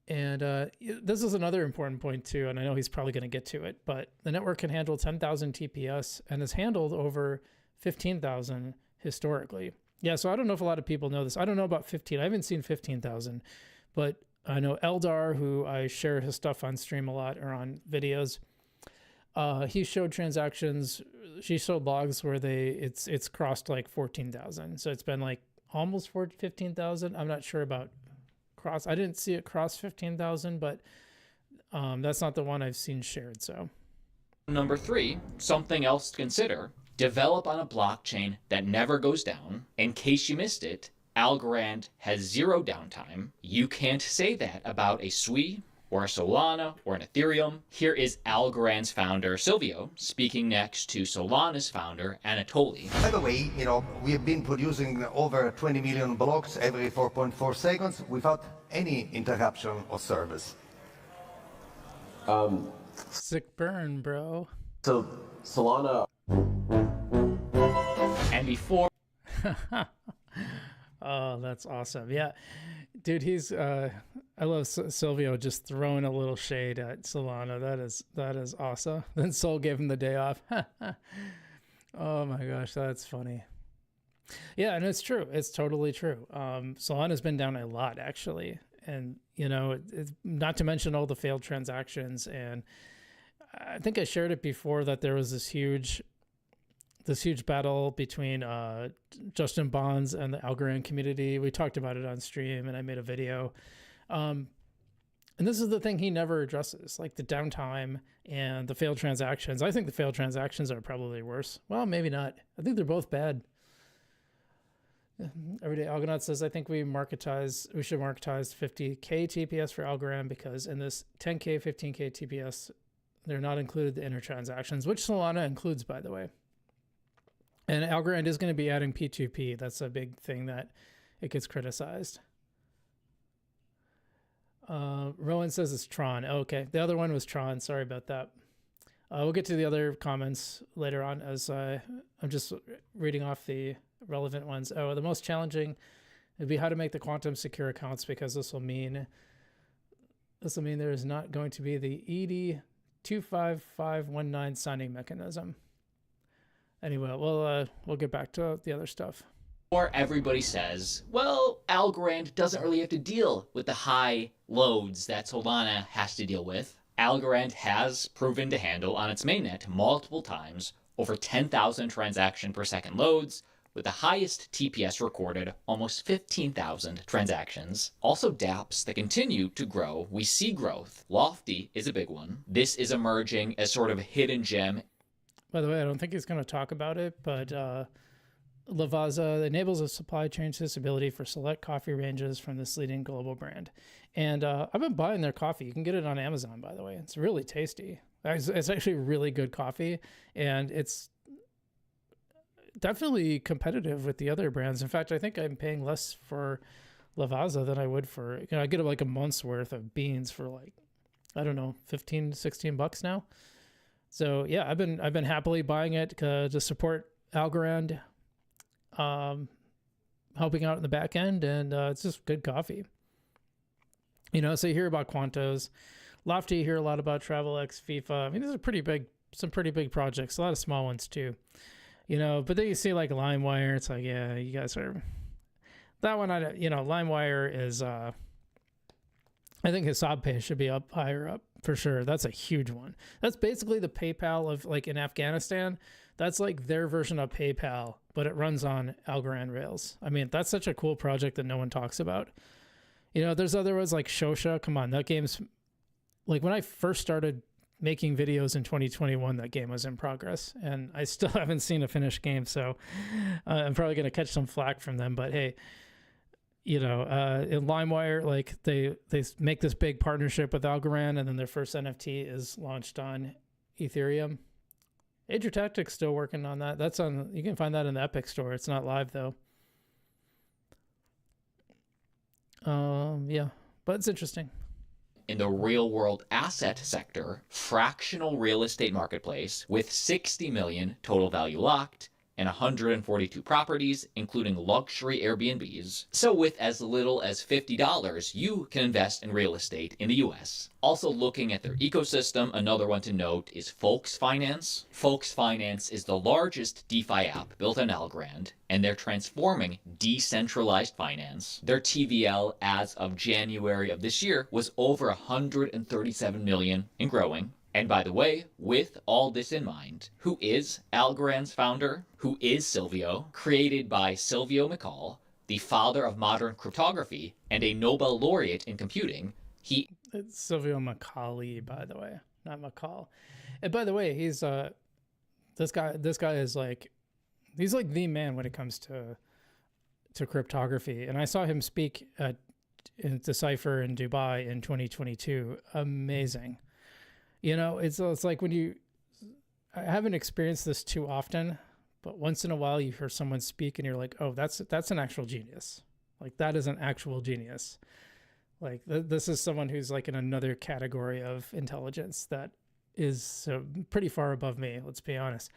and this is another important point too, and I know he's probably going to get to it, but the network can handle 10,000 TPS and has handled over 15,000 historically. Yeah, so I don't know if a lot of people know this. I don't know about 15. I haven't seen 15,000, but I know Eldar, who I share his stuff on stream a lot or on videos. He showed transactions. She showed logs where it's crossed like 14,000. So it's been like almost 15,000. I'm not sure about cross. I didn't see it cross 15,000, but that's not the one I've seen shared. So number 3, something else to consider. Develop on a blockchain that never goes down. In case you missed it, Algorand has 0 downtime. You can't say that about a Sui or a Solana or an Ethereum. Here is Algorand's founder, Silvio, speaking next to Solana's founder, Anatoly. By the way, we have been producing over 20 million blocks every 4.4 seconds without any interruption of service. sick burn, bro. So Solana. And before... Oh, that's awesome. Yeah, dude, I love Silvio just throwing a little shade at Solana. That is awesome. Then Sol gave him the day off. Oh my gosh, that's funny. Yeah, and it's true. It's totally true. Solana's been down a lot actually, and it's not to mention all the failed transactions. And I think I shared it before that there was this huge battle between Justin Bonds and the Algorand community. We talked about it on stream, and I made a video. And this is the thing he never addresses, like the downtime and the failed transactions. I think the failed transactions are probably worse. Well, maybe not. I think they're both bad. Everyday Algonaut says, I think we should marketize 50K TPS for Algorand because in this 10K, 15K TPS, they're not included the inner transactions, which Solana includes, by the way. And Algorand is going to be adding P2P. That's a big thing that it gets criticized. Rowan says it's Tron. Oh, okay, the other one was Tron. Sorry about that. We'll get to the other comments later on as I'm just reading off the relevant ones. Oh, the most challenging would be how to make the quantum secure accounts because this will mean there is not going to be the ED25519 signing mechanism. Anyway, we'll get back to the other stuff. Or everybody says, well, Algorand doesn't really have to deal with the high loads that Solana has to deal with. Algorand has proven to handle on its mainnet multiple times over 10,000 transaction per second loads with the highest TPS recorded, almost 15,000 transactions. Also dApps that continue to grow. We see growth. Lofty is a big one. This is emerging as sort of a hidden gem. By the way, I don't think he's going to talk about it, but Lavazza enables a supply chain traceability for select coffee ranges from this leading global brand. And I've been buying their coffee. You can get it on Amazon, by the way. It's really tasty. It's actually really good coffee, and it's definitely competitive with the other brands. In fact, I think I'm paying less for Lavazza than I would for, I get like a month's worth of beans for like, I don't know, 15, 16 bucks now. So yeah, I've been happily buying it to support Algorand, helping out in the back end, and it's just good coffee. So you hear about Quantos, Lofty, you hear a lot about TravelX, FIFA. I mean, these are some pretty big projects, a lot of small ones too. But then you see like LimeWire, it's like, yeah, you guys are, that one, LimeWire is, I think HisabPay should be up higher up for sure. That's a huge one. That's basically the PayPal of like in Afghanistan. That's like their version of PayPal, but it runs on Algorand Rails. I mean, that's such a cool project that no one talks about. There's other ones like Shosha. Come on, that game's like when I first started making videos in 2021, that game was in progress, and I still haven't seen a finished game. So I'm probably going to catch some flack from them, but hey, in LimeWire, like they make this big partnership with Algorand, and then their first NFT is launched on Ethereum. Age of Tactics still working on that. You can find that in the Epic store. It's not live though. Yeah, but it's interesting. In the real world asset sector, fractional real estate marketplace with 60 million total value locked and 142 properties, including luxury Airbnbs. So with as little as $50, you can invest in real estate in the US. Also looking at their ecosystem, another one to note is Folks Finance. Folks Finance is the largest DeFi app built on Algorand, and they're transforming decentralized finance. Their TVL as of January of this year was over 137 million and growing. And by the way, with all this in mind, who is Algorand's founder? Who is Silvio? Created by Silvio McCall, the father of modern cryptography and a Nobel laureate in computing. It's Silvio Macaulay, by the way, not McCall. And by the way, he's this guy is like, he's like the man when it comes to cryptography. And I saw him speak at Decipher in Dubai in 2022. Amazing. It's like I haven't experienced this too often, but once in a while you hear someone speak and you're like, oh, that's an actual genius. Like that is an actual genius. Like this is someone who's like in another category of intelligence that is pretty far above me. Let's be honest.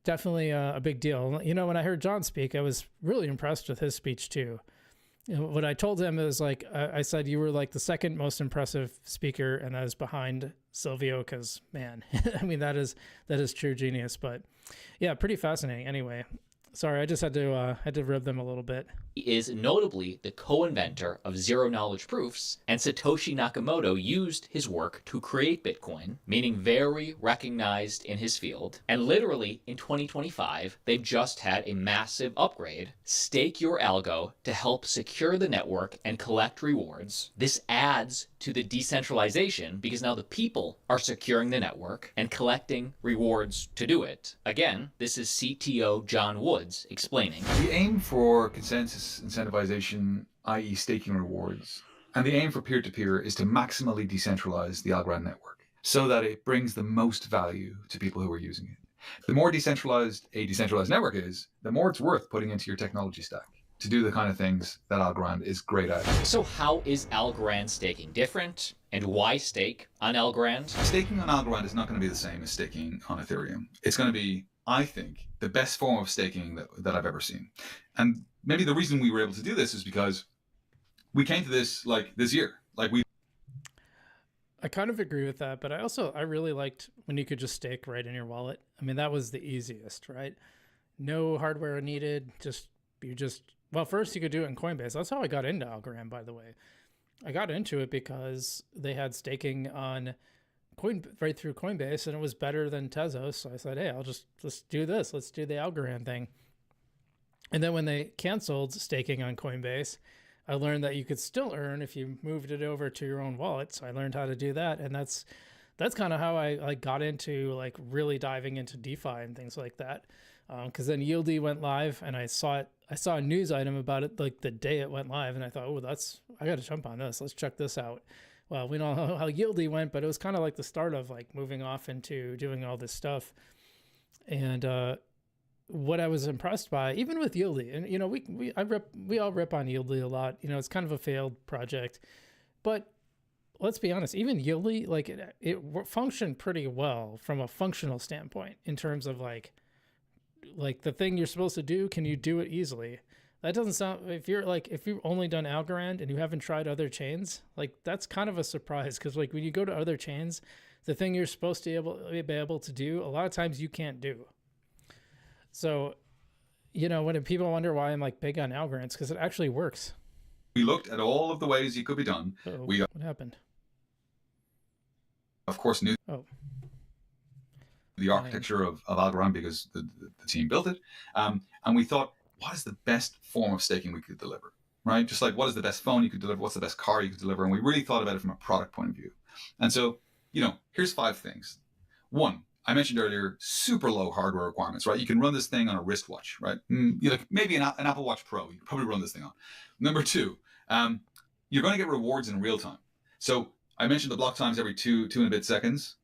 Definitely a big deal. When I heard John speak, I was really impressed with his speech too. What I told him is like, I said, you were like the second most impressive speaker, and that is behind Silvio, because man, I mean, that is true genius. But yeah, pretty fascinating. Anyway, sorry, I just had to rib them a little bit. He is notably the co-inventor of zero-knowledge proofs, and Satoshi Nakamoto used his work to create Bitcoin, meaning very recognized in his field. And literally, in 2025, they've just had a massive upgrade. Stake your algo to help secure the network and collect rewards. This adds to the decentralization because now the people are securing the network and collecting rewards to do it. Again, this is CTO John Woods explaining. The aim for consensus incentivization, i.e. staking rewards, and the aim for peer-to-peer is to maximally decentralize the Algorand network so that it brings the most value to people who are using it. The more decentralized a decentralized network is, the more it's worth putting into your technology stack to do the kind of things that Algorand is great at. So how is Algorand staking different? And why stake on Algorand? Staking on Algorand is not going to be the same as staking on Ethereum. It's going to be, I think, the best form of staking that I've ever seen. And maybe the reason we were able to do this is because we came to this like this year. I kind of agree with that, but I really liked when you could just stake right in your wallet. I mean, that was the easiest, right? No hardware needed. Well, first you could do it in Coinbase. That's how I got into Algorand, by the way. I got into it because they had staking on right through Coinbase, and it was better than Tezos. So I said, hey, let's do this. Let's do the Algorand thing. And then when they canceled staking on Coinbase, I learned that you could still earn if you moved it over to your own wallet. So I learned how to do that. And that's kind of how I like got into like really diving into DeFi and things like that. Because then Yieldy went live, and I saw a news item about it like the day it went live, and I thought, oh, I got to jump on this. Let's check this out. Well, we know how Yieldy went, but it was kind of like the start of like moving off into doing all this stuff. And what I was impressed by, even with Yieldy, and you know, we all rip on Yieldy a lot. You know, it's kind of a failed project, but let's be honest, even Yieldy, like it functioned pretty well from a functional standpoint in terms of like the thing you're supposed to do, can you do it easily? That doesn't sound, if you've only done Algorand and you haven't tried other chains, like that's kind of a surprise, because like when you go to other chains, the thing you're supposed to be able to do, a lot of times you can't do. So, you know, when people wonder why I'm like big on Algorand, it's because it actually works. We looked at all of the ways it could be done. What happened? Of course, knew the architecture of Algorand because the team built it. And we thought, what is the best form of staking we could deliver, right? Just like what is the best phone you could deliver? What's the best car you could deliver? And we really thought about it from a product point of view. And so, you know, here's 5 things. 1, I mentioned earlier, super low hardware requirements, right? You can run this thing on a wristwatch, right? Maybe an Apple Watch Pro, you can probably run this thing on. Number 2, you're going to get rewards in real time. So I mentioned the block times every two and a bit seconds,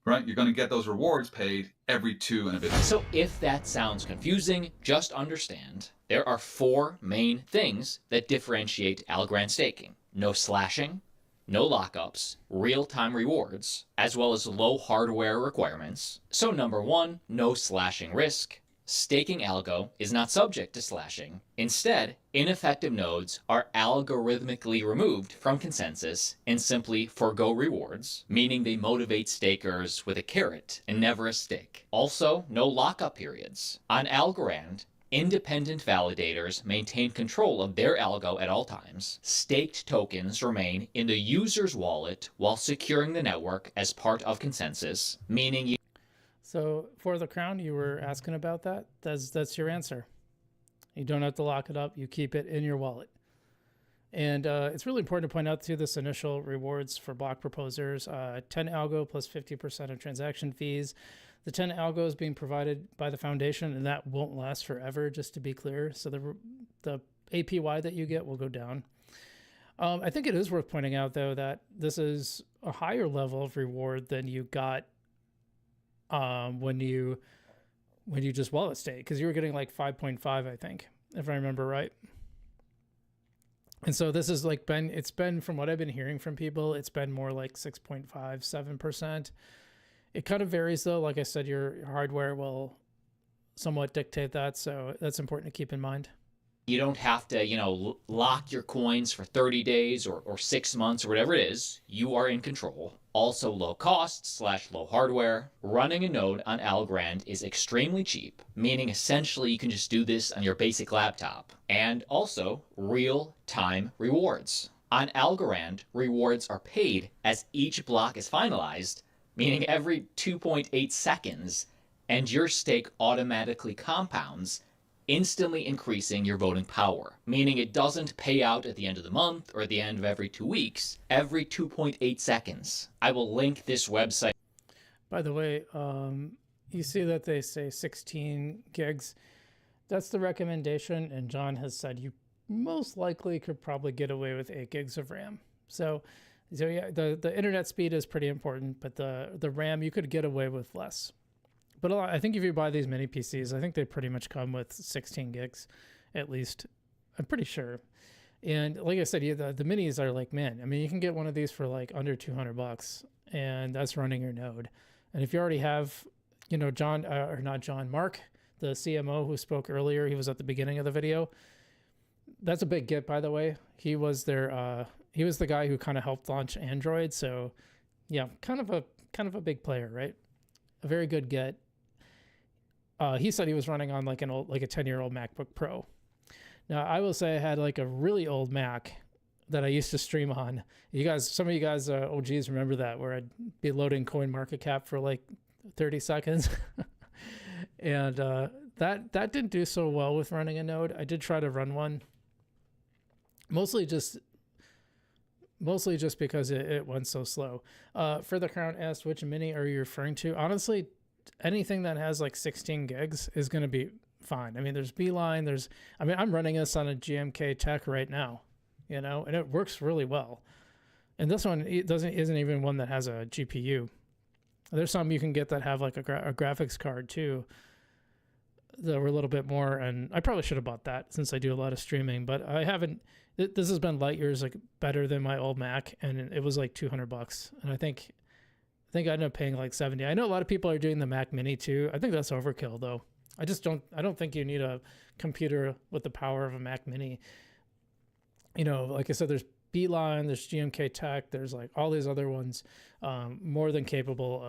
right? You're going to get those rewards paid every 2 and a bit seconds. So if that sounds confusing, just understand there are 4 main things that differentiate Algorand staking. No slashing, no lockups, real-time rewards, as well as low hardware requirements. So number 1, no slashing risk. Staking algo is not subject to slashing. Instead, ineffective nodes are algorithmically removed from consensus and simply forgo rewards, meaning they motivate stakers with a carrot and never a stick. Also, no lockup periods. On Algorand, independent validators maintain control of their algo at all times. Staked tokens remain in the user's wallet while securing the network as part of consensus, meaning you... So for the crown, you were asking about that. That's your answer. You don't have to lock it up. You keep it in your wallet. And it's really important to point out too, this initial rewards for block proposers, 10 algo plus 50% of transaction fees. The 10 algo is being provided by the foundation, and that won't last forever, just to be clear. So the APY that you get will go down. I think it is worth pointing out, though, that this is a higher level of reward than you got when you just wallet stake, because you were getting like 5.5, I think, if I remember right. And so this is like it's been from what I've been hearing from people, it's been more like 6.5, 7%. It kind of varies though. Like I said, your hardware will somewhat dictate that. So that's important to keep in mind. You don't have to, you know, lock your coins for 30 days or 6 months or whatever it is. You are in control. Also low cost / low hardware. Running a node on Algorand is extremely cheap, meaning essentially you can just do this on your basic laptop. And also real-time rewards. On Algorand, rewards are paid as each block is finalized, meaning every 2.8 seconds, and your stake automatically compounds, instantly increasing your voting power, meaning it doesn't pay out at the end of the month or at the end of every 2 weeks, every 2.8 seconds. I will link this website. By the way, you see that they say 16 gigs. That's the recommendation, and John has said you most likely could probably get away with 8 gigs of RAM. So yeah, the internet speed is pretty important, but the RAM you could get away with less. But I think if you buy these mini PCs, I think they pretty much come with 16 gigs, at least. I'm pretty sure. And like I said, the minis are like, man, I mean, you can get one of these for like under $200, and that's running your node. And if you already have, you know, Mark, the CMO who spoke earlier, he was at the beginning of the video. That's a big get, by the way. He was he was the guy who kind of helped launch Android. So yeah, kind of a big player, right? A very good get. He said he was running on like a 10-year-old MacBook Pro. Now, I will say I had like a really old Mac that I used to stream on. Some of you guys, OGs, remember that, where I'd be loading CoinMarketCap for like 30 seconds. And that that didn't do so well with running a node. I did try to run one, mostly just because it went so slow. For the Crown asked, which mini are you referring to? Honestly, anything that has like 16 gigs is going to be fine. I mean, there's Beeline, I'm running this on a GMK Tech right now, and it works really well. And this one isn't even one that has a GPU. There's some you can get that have like a graphics card too, that were a little bit more, and I probably should have bought that since I do a lot of streaming, but I haven't. This has been light years like better than my old Mac, and it was like $200, and I think I ended up paying like 70. I know a lot of people are doing the Mac Mini too. I think that's overkill though. I don't think you need a computer with the power of a Mac Mini. Like I said, there's Beeline, there's GMK Tech, there's like all these other ones, more than capable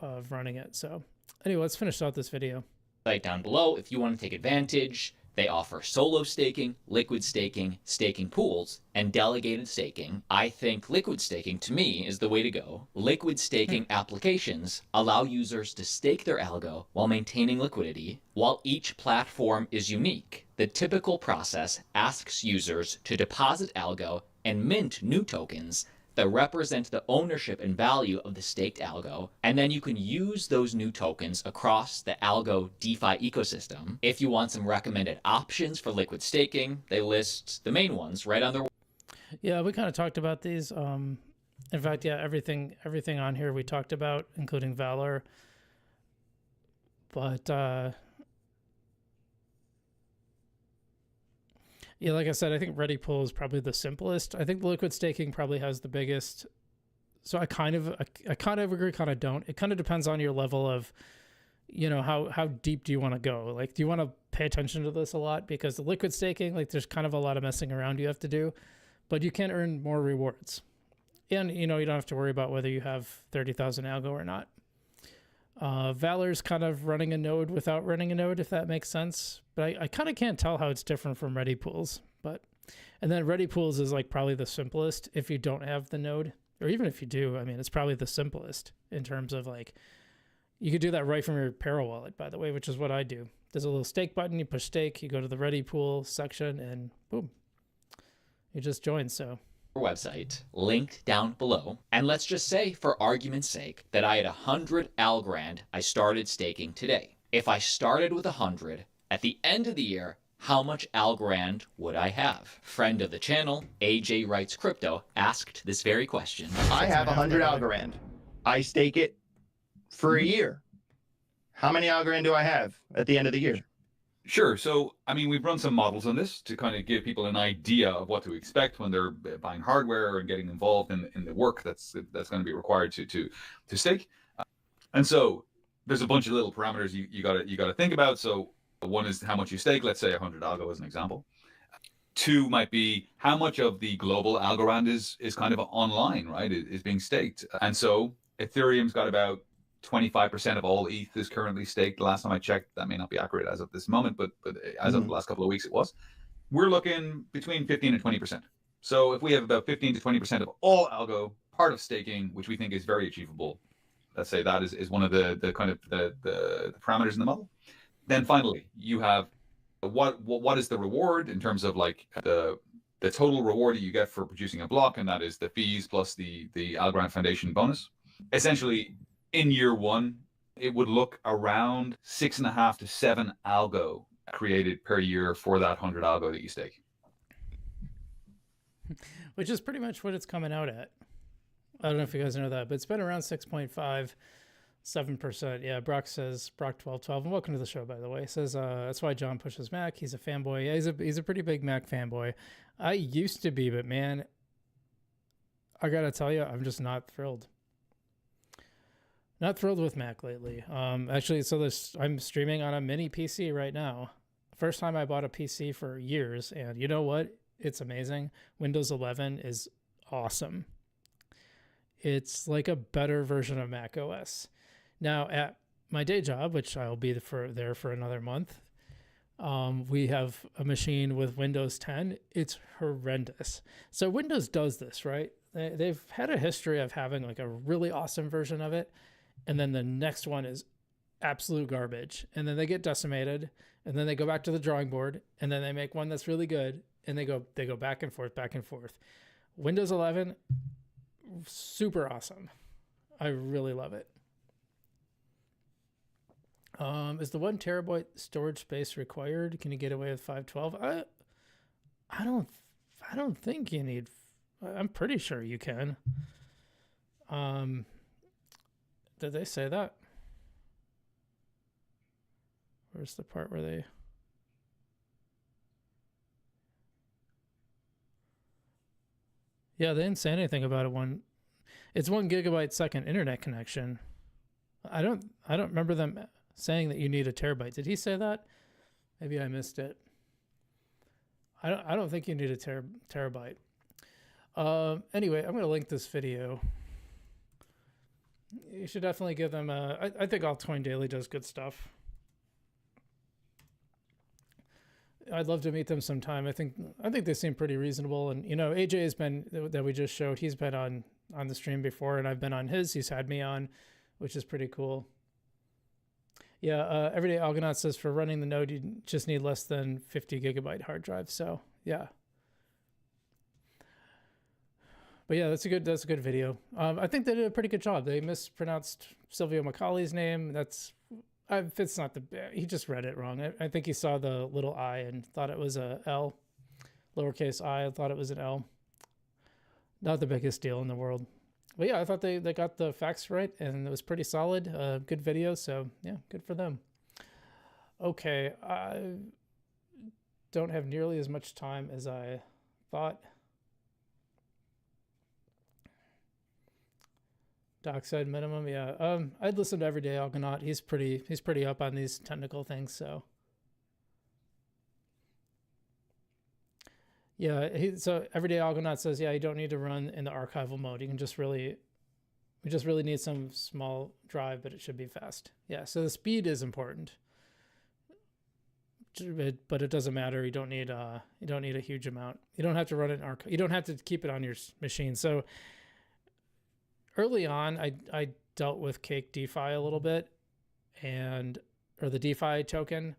of running it. So anyway, let's finish out this video. Right down below, if you want to take advantage, they offer solo staking, liquid staking, staking pools, and delegated staking. I think liquid staking, to me, is the way to go. Liquid staking applications allow users to stake their algo while maintaining liquidity. While each platform is unique, the typical process asks users to deposit algo and mint new tokens that represent the ownership and value of the staked algo, and then you can use those new tokens across the algo DeFi ecosystem. If you want some recommended options for liquid staking, they list the main ones right on their. Yeah, we kind of talked about these. In fact, yeah, everything on here we talked about, including Valor. But yeah, like I said, I think Ready Pool is probably the simplest. I think the liquid staking probably has the biggest. So I kind of agree, kind of don't. It kind of depends on your level of, how deep do you want to go? Like, do you want to pay attention to this a lot? Because the liquid staking, like, there's kind of a lot of messing around you have to do, but you can earn more rewards. And, you don't have to worry about whether you have 30,000 algo or not. Valor's kind of running a node without running a node, if that makes sense. But I kind of can't tell how it's different from Ready Pools. And then Ready Pools is like probably the simplest if you don't have the node, or even if you do. I mean, it's probably the simplest in terms of like, you could do that right from your Para wallet, by the way, which is what I do. There's a little stake button, you push stake, you go to the Ready Pool section, and boom, you just join. So. Website linked down below, and let's just say for argument's sake that I had 100 Algorand I started staking today. If I started with 100 at the end of the year, how much Algorand would I have? Friend of the channel, AJ Writes Crypto, asked this very question. I have 100 Algorand. I stake it for a year. How many Algorand do I have at the end of the year? Sure. So, we've run some models on this to kind of give people an idea of what to expect when they're buying hardware and getting involved in the work that's going to be required to stake. And so there's a bunch of little parameters you got to think about. So one is how much you stake. Let's say 100 algo as an example. Two might be how much of the global Algorand is kind of online, right? Is being staked. And so Ethereum's got about 25% of all ETH is currently staked. The last time I checked, that may not be accurate as of this moment, but as of the last couple of weeks, it was. We're looking between 15 and 20%. So if we have about 15 to 20% of all algo part of staking, which we think is very achievable, let's say that is one of the kind of the parameters in the model. Then finally, you have what is the reward in terms of like the total reward that you get for producing a block, and that is the fees plus the Algorand Foundation bonus. Essentially, in year one, it would look around 6.5 to 7 algo created per year for that 100 algo that you stake. Which is pretty much what it's coming out at. I don't know if you guys know that, but it's been around 6.57%. Yeah, Brock says, Brock1212, and welcome to the show, by the way, says that's why John pushes Mac. He's a fanboy. Yeah, he's a pretty big Mac fanboy. I used to be, but man, I gotta tell you, I'm just not thrilled. Not thrilled with Mac lately. Actually, I'm streaming on a mini PC right now. First time I bought a PC for years, and you know what? It's amazing. Windows 11 is awesome. It's like a better version of Mac OS. Now, at my day job, which I'll be there for another month, we have a machine with Windows 10. It's horrendous. So Windows does this, right? They've had a history of having like a really awesome version of it, and then the next one is absolute garbage, and then they get decimated, and then they go back to the drawing board, and then they make one that's really good, and they go back and forth, back and forth. Windows 11, super awesome. I really love it. Is the 1 terabyte storage space required? Can you get away with 512? I don't think you need. I'm pretty sure you can. Did they say that? Where's the part where they? Yeah, they didn't say anything about it. It's 1 gigabyte second internet connection. I don't remember them saying that you need a terabyte. Did he say that? Maybe I missed it. I don't think you need a terabyte. Anyway, I'm going to link this video. You should definitely give them I think Altcoin Daily does good stuff. I'd love to meet them sometime. I think they seem pretty reasonable. And, you know, AJ has been, that we just showed, he's been on the stream before, and I've been on his. He's had me on, which is pretty cool. Yeah, Everyday Algonaut says for running the node, you just need less than 50 gigabyte hard drive. So, yeah. But yeah, that's a good video. I think they did a pretty good job. They mispronounced Silvio Macaulay's name. It's not he just read it wrong. I think he saw the little I and thought it was a L, lowercase I thought it was an L. Not the biggest deal in the world. But yeah, I thought they got the facts right, and it was pretty solid. Good video, so yeah, good for them. Okay, I don't have nearly as much time as I thought. Dockside minimum, yeah. I'd listen to Everyday Algonaut. He's pretty up on these technical things, so. Yeah, so Everyday Algonaut says, yeah, you don't need to run in the archival mode. You can we just really need some small drive, but it should be fast. Yeah, so the speed is important, but it doesn't matter. You don't need a huge amount. You don't have to run it in archive. You don't have to keep it on your machine. So early on, I dealt with Cake DeFi a little bit, or the DeFi token,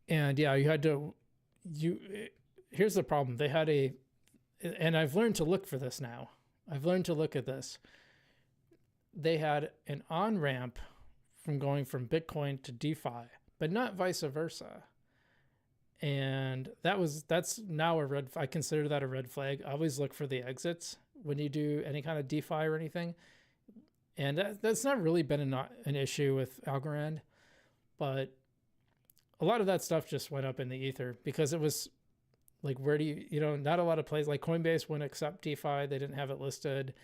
and yeah, you had to. Here's the problem. They had and I've learned to look for this now. I've learned to look at this. They had an on-ramp from going from Bitcoin to DeFi, but not vice versa. And that's now I consider that a red flag. I always look for the exits when you do any kind of DeFi or anything. And that's not really been an issue with Algorand, but a lot of that stuff just went up in the ether because it was like, where do not a lot of places, like Coinbase wouldn't accept DeFi. They didn't have it listed.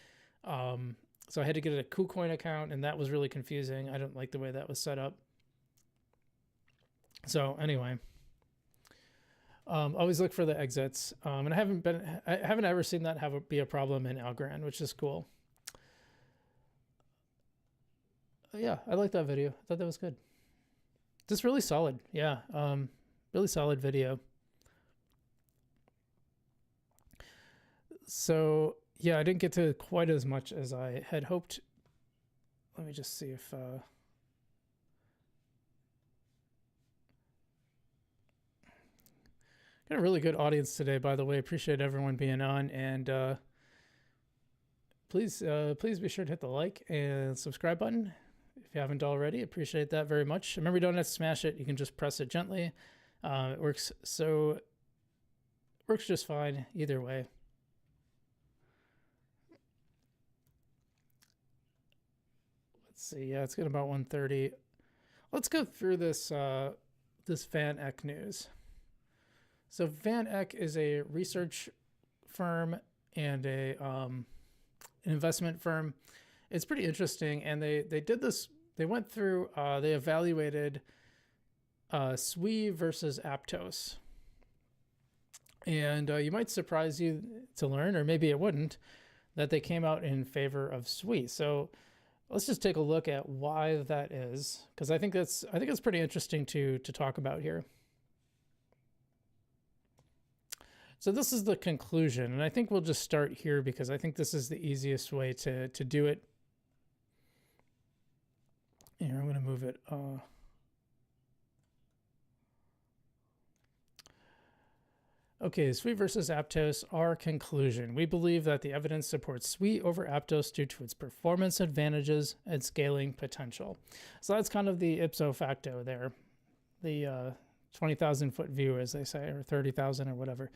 So I had to get a KuCoin account, and that was really confusing. I didn't like the way that was set up. So anyway, always look for the exits. And I haven't ever seen that be a problem in Algorand, which is cool. Yeah, I like that video. I thought that was good. Just really solid. Yeah. Really solid video. So yeah, I didn't get to quite as much as I had hoped. Let me just see if, got a really good audience today, by the way. Appreciate everyone being on, and please be sure to hit the like and subscribe button if you haven't already. Appreciate that very much. Remember, you don't have to smash it. You can just press it gently. It works just fine either way. Let's see. Yeah, it's getting about 1:30. Let's go through this VanEck news. So VanEck is a research firm and an investment firm. It's pretty interesting, and they did this. They went through. They evaluated Sui versus Aptos, and you might surprise you to learn, or maybe it wouldn't, that they came out in favor of Sui. So let's just take a look at why that is, because I think it's pretty interesting to talk about here. So this is the conclusion, and I think we'll just start here because I think this is the easiest way to do it. move it. Okay, Sui versus Aptos, our conclusion. We believe that the evidence supports Sui over Aptos due to its performance advantages and scaling potential. So that's kind of the ipso facto there. The 20,000 foot view, as they say, or 30,000 or whatever.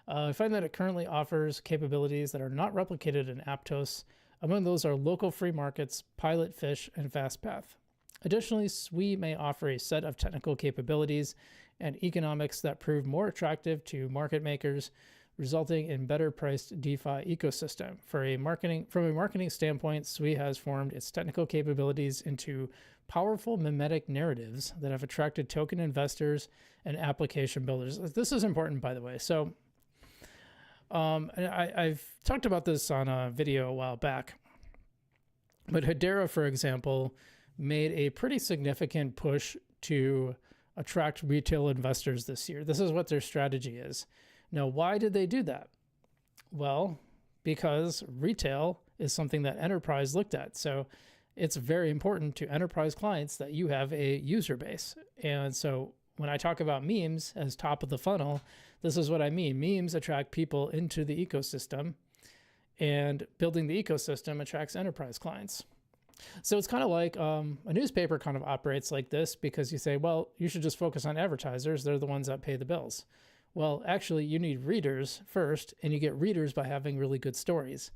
I find that it currently offers capabilities that are not replicated in Aptos. Among those are local free markets, pilot fish, and FastPath. Additionally, Sui may offer a set of technical capabilities and economics that prove more attractive to market makers, resulting in better priced DeFi ecosystem. From a marketing standpoint, Sui has formed its technical capabilities into powerful mimetic narratives that have attracted token investors and application builders. This is important, by the way. So I've talked about this on a video a while back, but Hedera, for example, made a pretty significant push to attract retail investors this year. This is what their strategy is. Now, why did they do that? Well, because retail is something that enterprise looked at. So it's very important to enterprise clients that you have a user base. And so when I talk about memes as top of the funnel, this is what I mean. Memes attract people into the ecosystem, and building the ecosystem attracts enterprise clients. So it's kind of like a newspaper kind of operates like this, because you say, well, you should just focus on advertisers. They're the ones that pay the bills. Well, actually, you need readers first, and you get readers by having really good stories.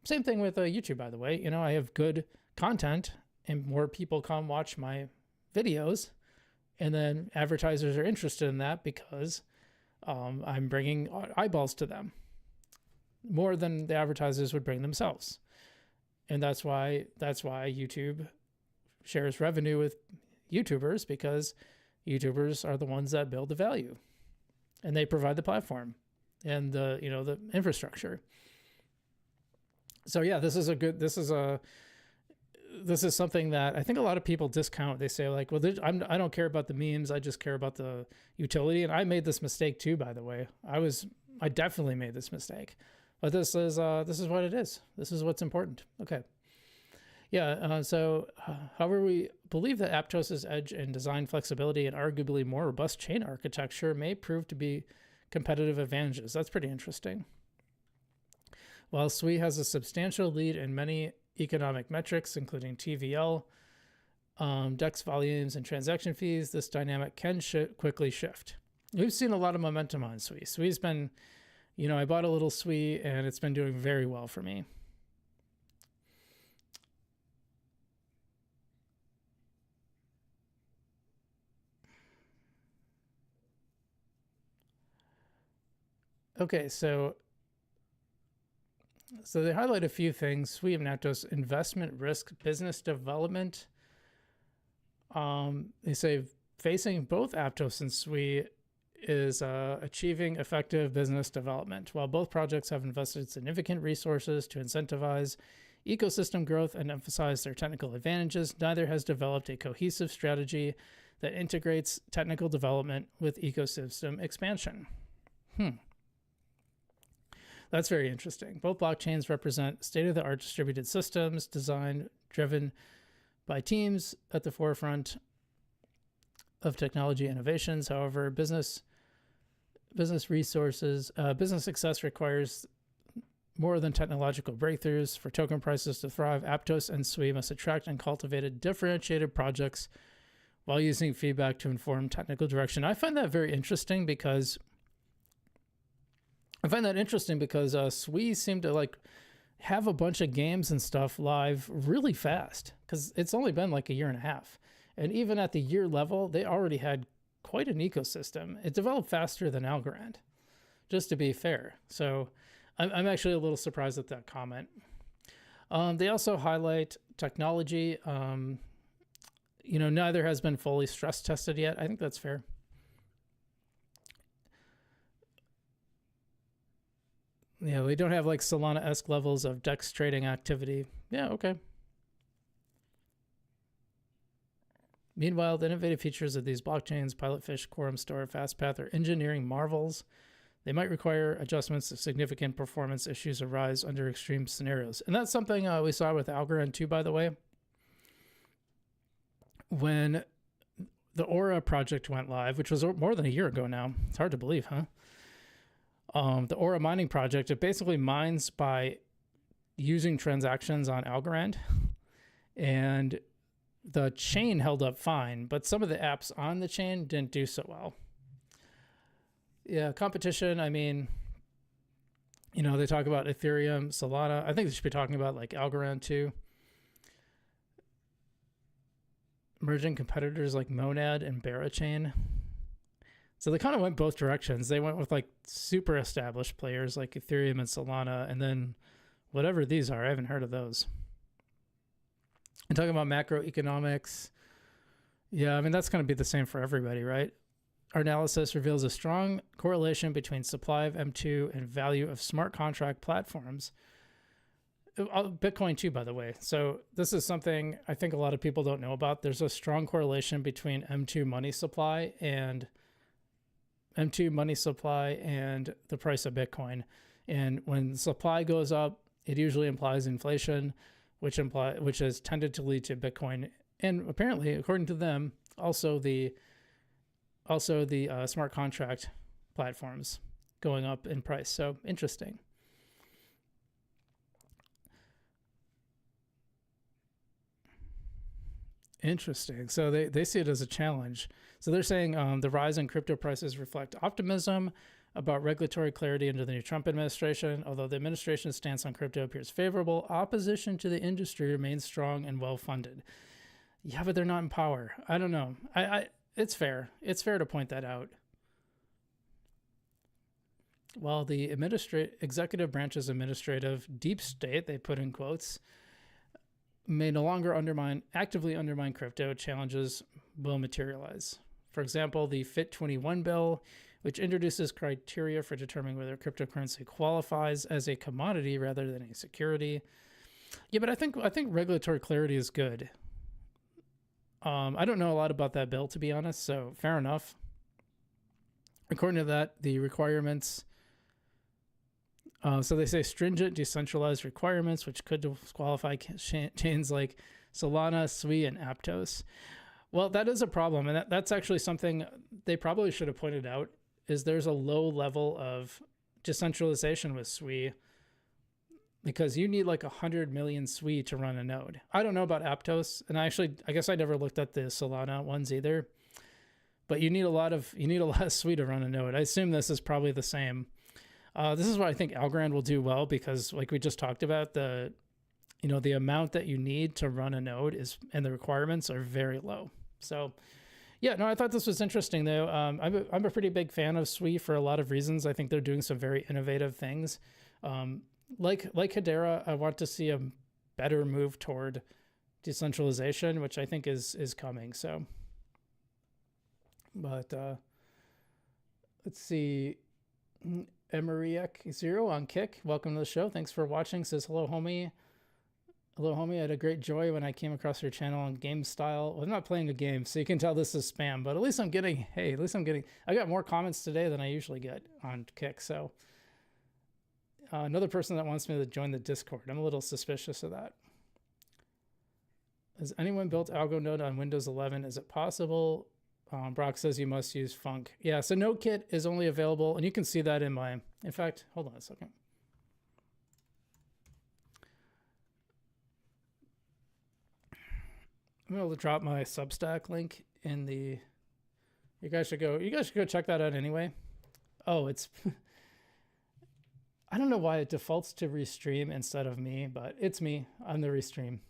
Same thing with YouTube, by the way. You know, I have good content, and more people come watch my videos, and then advertisers are interested in that because I'm bringing eyeballs to them more than the advertisers would bring themselves. And that's why YouTube shares revenue with YouTubers, because YouTubers are the ones that build the value, and they provide the platform and the infrastructure. So yeah, this is something that I think a lot of people discount. They say like, well, I don't care about the memes. I just care about the utility. And I made this mistake too, by the way. I definitely made this mistake. But this is what it is. This is what's important. Okay. Yeah. However, we believe that Aptos' edge and design flexibility and arguably more robust chain architecture may prove to be competitive advantages. That's pretty interesting. While Sui has a substantial lead in many economic metrics, including TVL, DEX volumes, and transaction fees, this dynamic can quickly shift. We've seen a lot of momentum on Sui. Sui's been, I bought a little Sui, and it's been doing very well for me. Okay, so they highlight a few things. Sui and Aptos: investment risk, business development. They say facing both Aptos and Sui is achieving effective business development. While both projects have invested significant resources to incentivize ecosystem growth and emphasize their technical advantages, neither has developed a cohesive strategy that integrates technical development with ecosystem expansion. That's very interesting. Both blockchains represent state-of-the-art distributed systems designed, driven by teams at the forefront of technology innovations. However, business success requires more than technological breakthroughs. For token prices to thrive, Aptos and Sui must attract and cultivate differentiated projects while using feedback to inform technical direction. I find that very interesting because Sui seem to have a bunch of games and stuff live really fast, because it's only been like a year and a half. And even at the year level, they already had quite an ecosystem. It developed faster than Algorand, just to be fair. So I'm actually a little surprised at that comment. They also highlight technology. Neither has been fully stress tested yet. I think that's fair. Yeah, we don't have like Solana-esque levels of DEX trading activity. Yeah, okay. Meanwhile, the innovative features of these blockchains, Pilotfish, Quorum Store, FastPath, are engineering marvels. They might require adjustments if significant performance issues arise under extreme scenarios. And that's something we saw with Algorand too, by the way. when the Aura project went live, which was more than a year ago now. It's hard to believe, huh? The Aura mining project, it basically mines by using transactions on Algorand, and the chain held up fine, but some of the apps on the chain didn't do so well. Yeah, competition, I mean, you know, they talk about Ethereum, Solana. I think they should be talking about like Algorand too. Merging competitors like Monad and Barachain. So they kind of went both directions. They went with like super established players like Ethereum and Solana, and then whatever these are, I haven't heard of those. And talking about macroeconomics, yeah, I mean, that's going to be the same for everybody, right? Our analysis reveals a strong correlation between supply of M2 and value of smart contract platforms. Bitcoin too, by the way. So this is something I think a lot of people don't know about. There's a strong correlation between M2 money supply and the price of Bitcoin. And when supply goes up, it usually implies inflation, which has tended to lead to Bitcoin, and apparently, according to them, also the smart contract platforms going up in price. So interesting. Interesting. So they see it as a challenge. So they're saying the rise in crypto prices reflect optimism about regulatory clarity under the new Trump administration. Although the administration's stance on crypto appears favorable, opposition to the industry remains strong and well-funded. Yeah, but they're not in power. I don't know. It's fair. It's fair to point that out. While the executive branch's administrative deep state, they put in quotes, may no longer actively undermine crypto, challenges will materialize. For example, the FIT21 bill, which introduces criteria for determining whether cryptocurrency qualifies as a commodity rather than a security. Yeah, but I think regulatory clarity is good. I don't know a lot about that bill, to be honest, so fair enough. According to that, the requirements, so they say stringent decentralized requirements, which could disqualify chains like Solana, Sui, and Aptos. Well, that is a problem, and that's actually something they probably should have pointed out, is there's a low level of decentralization with Sui, because you need like 100 million Sui to run a node. I don't know about Aptos, and I guess I never looked at the Solana ones either, but you need a lot of Sui to run a node. I assume this is probably the same. This is why I think Algorand will do well, because like we just talked about, the amount that you need to run a node and the requirements are very low. So yeah, no, I thought this was interesting though. I'm a pretty big fan of Sui for a lot of reasons. I think they're doing some very innovative things. Like Hedera, I want to see a better move toward decentralization, which I think is coming. So, but let's see. Emeriek0 on Kick, welcome to the show. Thanks for watching. Says hello, homie. Hello, homie. I had a great joy when I came across your channel on Game Style. Well, I'm not playing a game, so you can tell this is spam, but at least I'm getting. I got more comments today than I usually get on Kick. So another person that wants me to join the Discord. I'm a little suspicious of that. Has anyone built Algo Node on Windows 11? Is it possible? Brock says you must use Funk. Yeah, so NodeKit is only available, and you can see that in fact, hold on a second. I'm going to drop my Substack link in the, you guys should go check that out anyway. Oh, it's, I don't know why it defaults to Restream instead of me, but it's me. I'm the Restream.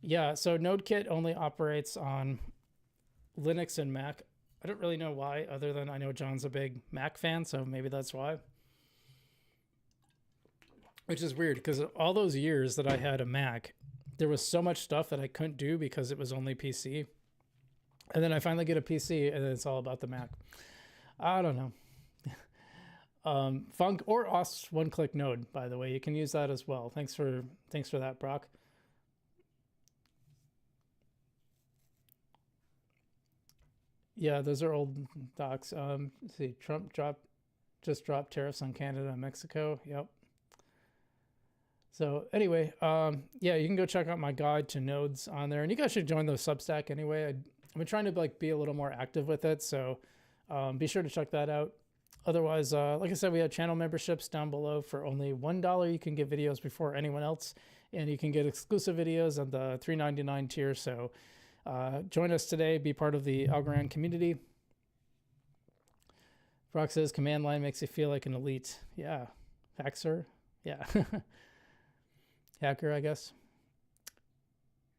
Yeah, so NodeKit only operates on Linux and Mac. I don't really know why, other than I know John's a big Mac fan, so maybe that's why. Which is weird, because all those years that I had a Mac, there was so much stuff that I couldn't do because it was only PC. And then I finally get a PC, and then it's all about the Mac. I don't know. Funk or OS one-click node, by the way. You can use that as well. Thanks for that, Brock. Yeah, those are old docs. Let's see, Trump just dropped tariffs on Canada and Mexico. Yep. So anyway, yeah, you can go check out my guide to nodes on there, and you guys should join the Substack anyway. I've been trying to like be a little more active with it, so be sure to check that out. Otherwise, like I said, we have channel memberships down below. For only $1, you can get videos before anyone else, and you can get exclusive videos on the $3.99 tier. So join us today, be part of the Algorand community. Brock says command line makes you feel like an elite. Yeah, Haxer. Yeah. Hacker, I guess.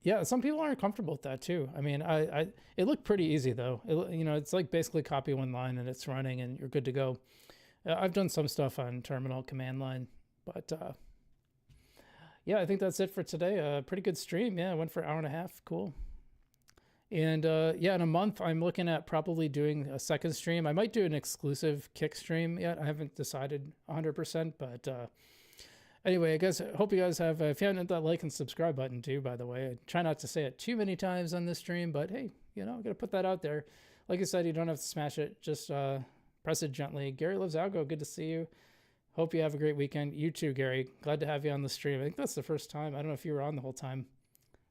Yeah, some people aren't comfortable with that too. I mean, it looked pretty easy though. It's like basically copy one line and it's running and you're good to go. I've done some stuff on terminal command line, but yeah, I think that's it for today. Pretty good stream. Yeah, I went for an hour and a half. Cool. And yeah, in a month, I'm looking at probably doing a second stream. I might do an exclusive Kick stream yet. I haven't decided 100%, but anyway, I guess hope you guys have. If you haven't hit that like and subscribe button too, by the way, I try not to say it too many times on this stream, but hey, I gotta put that out there. Like I said, you don't have to smash it. Just press it gently. Gary Loves Algo, good to see you. Hope you have a great weekend. You too, Gary. Glad to have you on the stream. I think that's the first time. I don't know if you were on the whole time.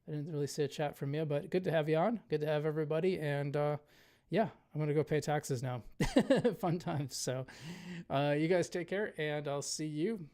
I didn't really see a chat from you, but good to have you on. Good to have everybody. And yeah, I'm going to go pay taxes now. Fun times. So you guys take care, and I'll see you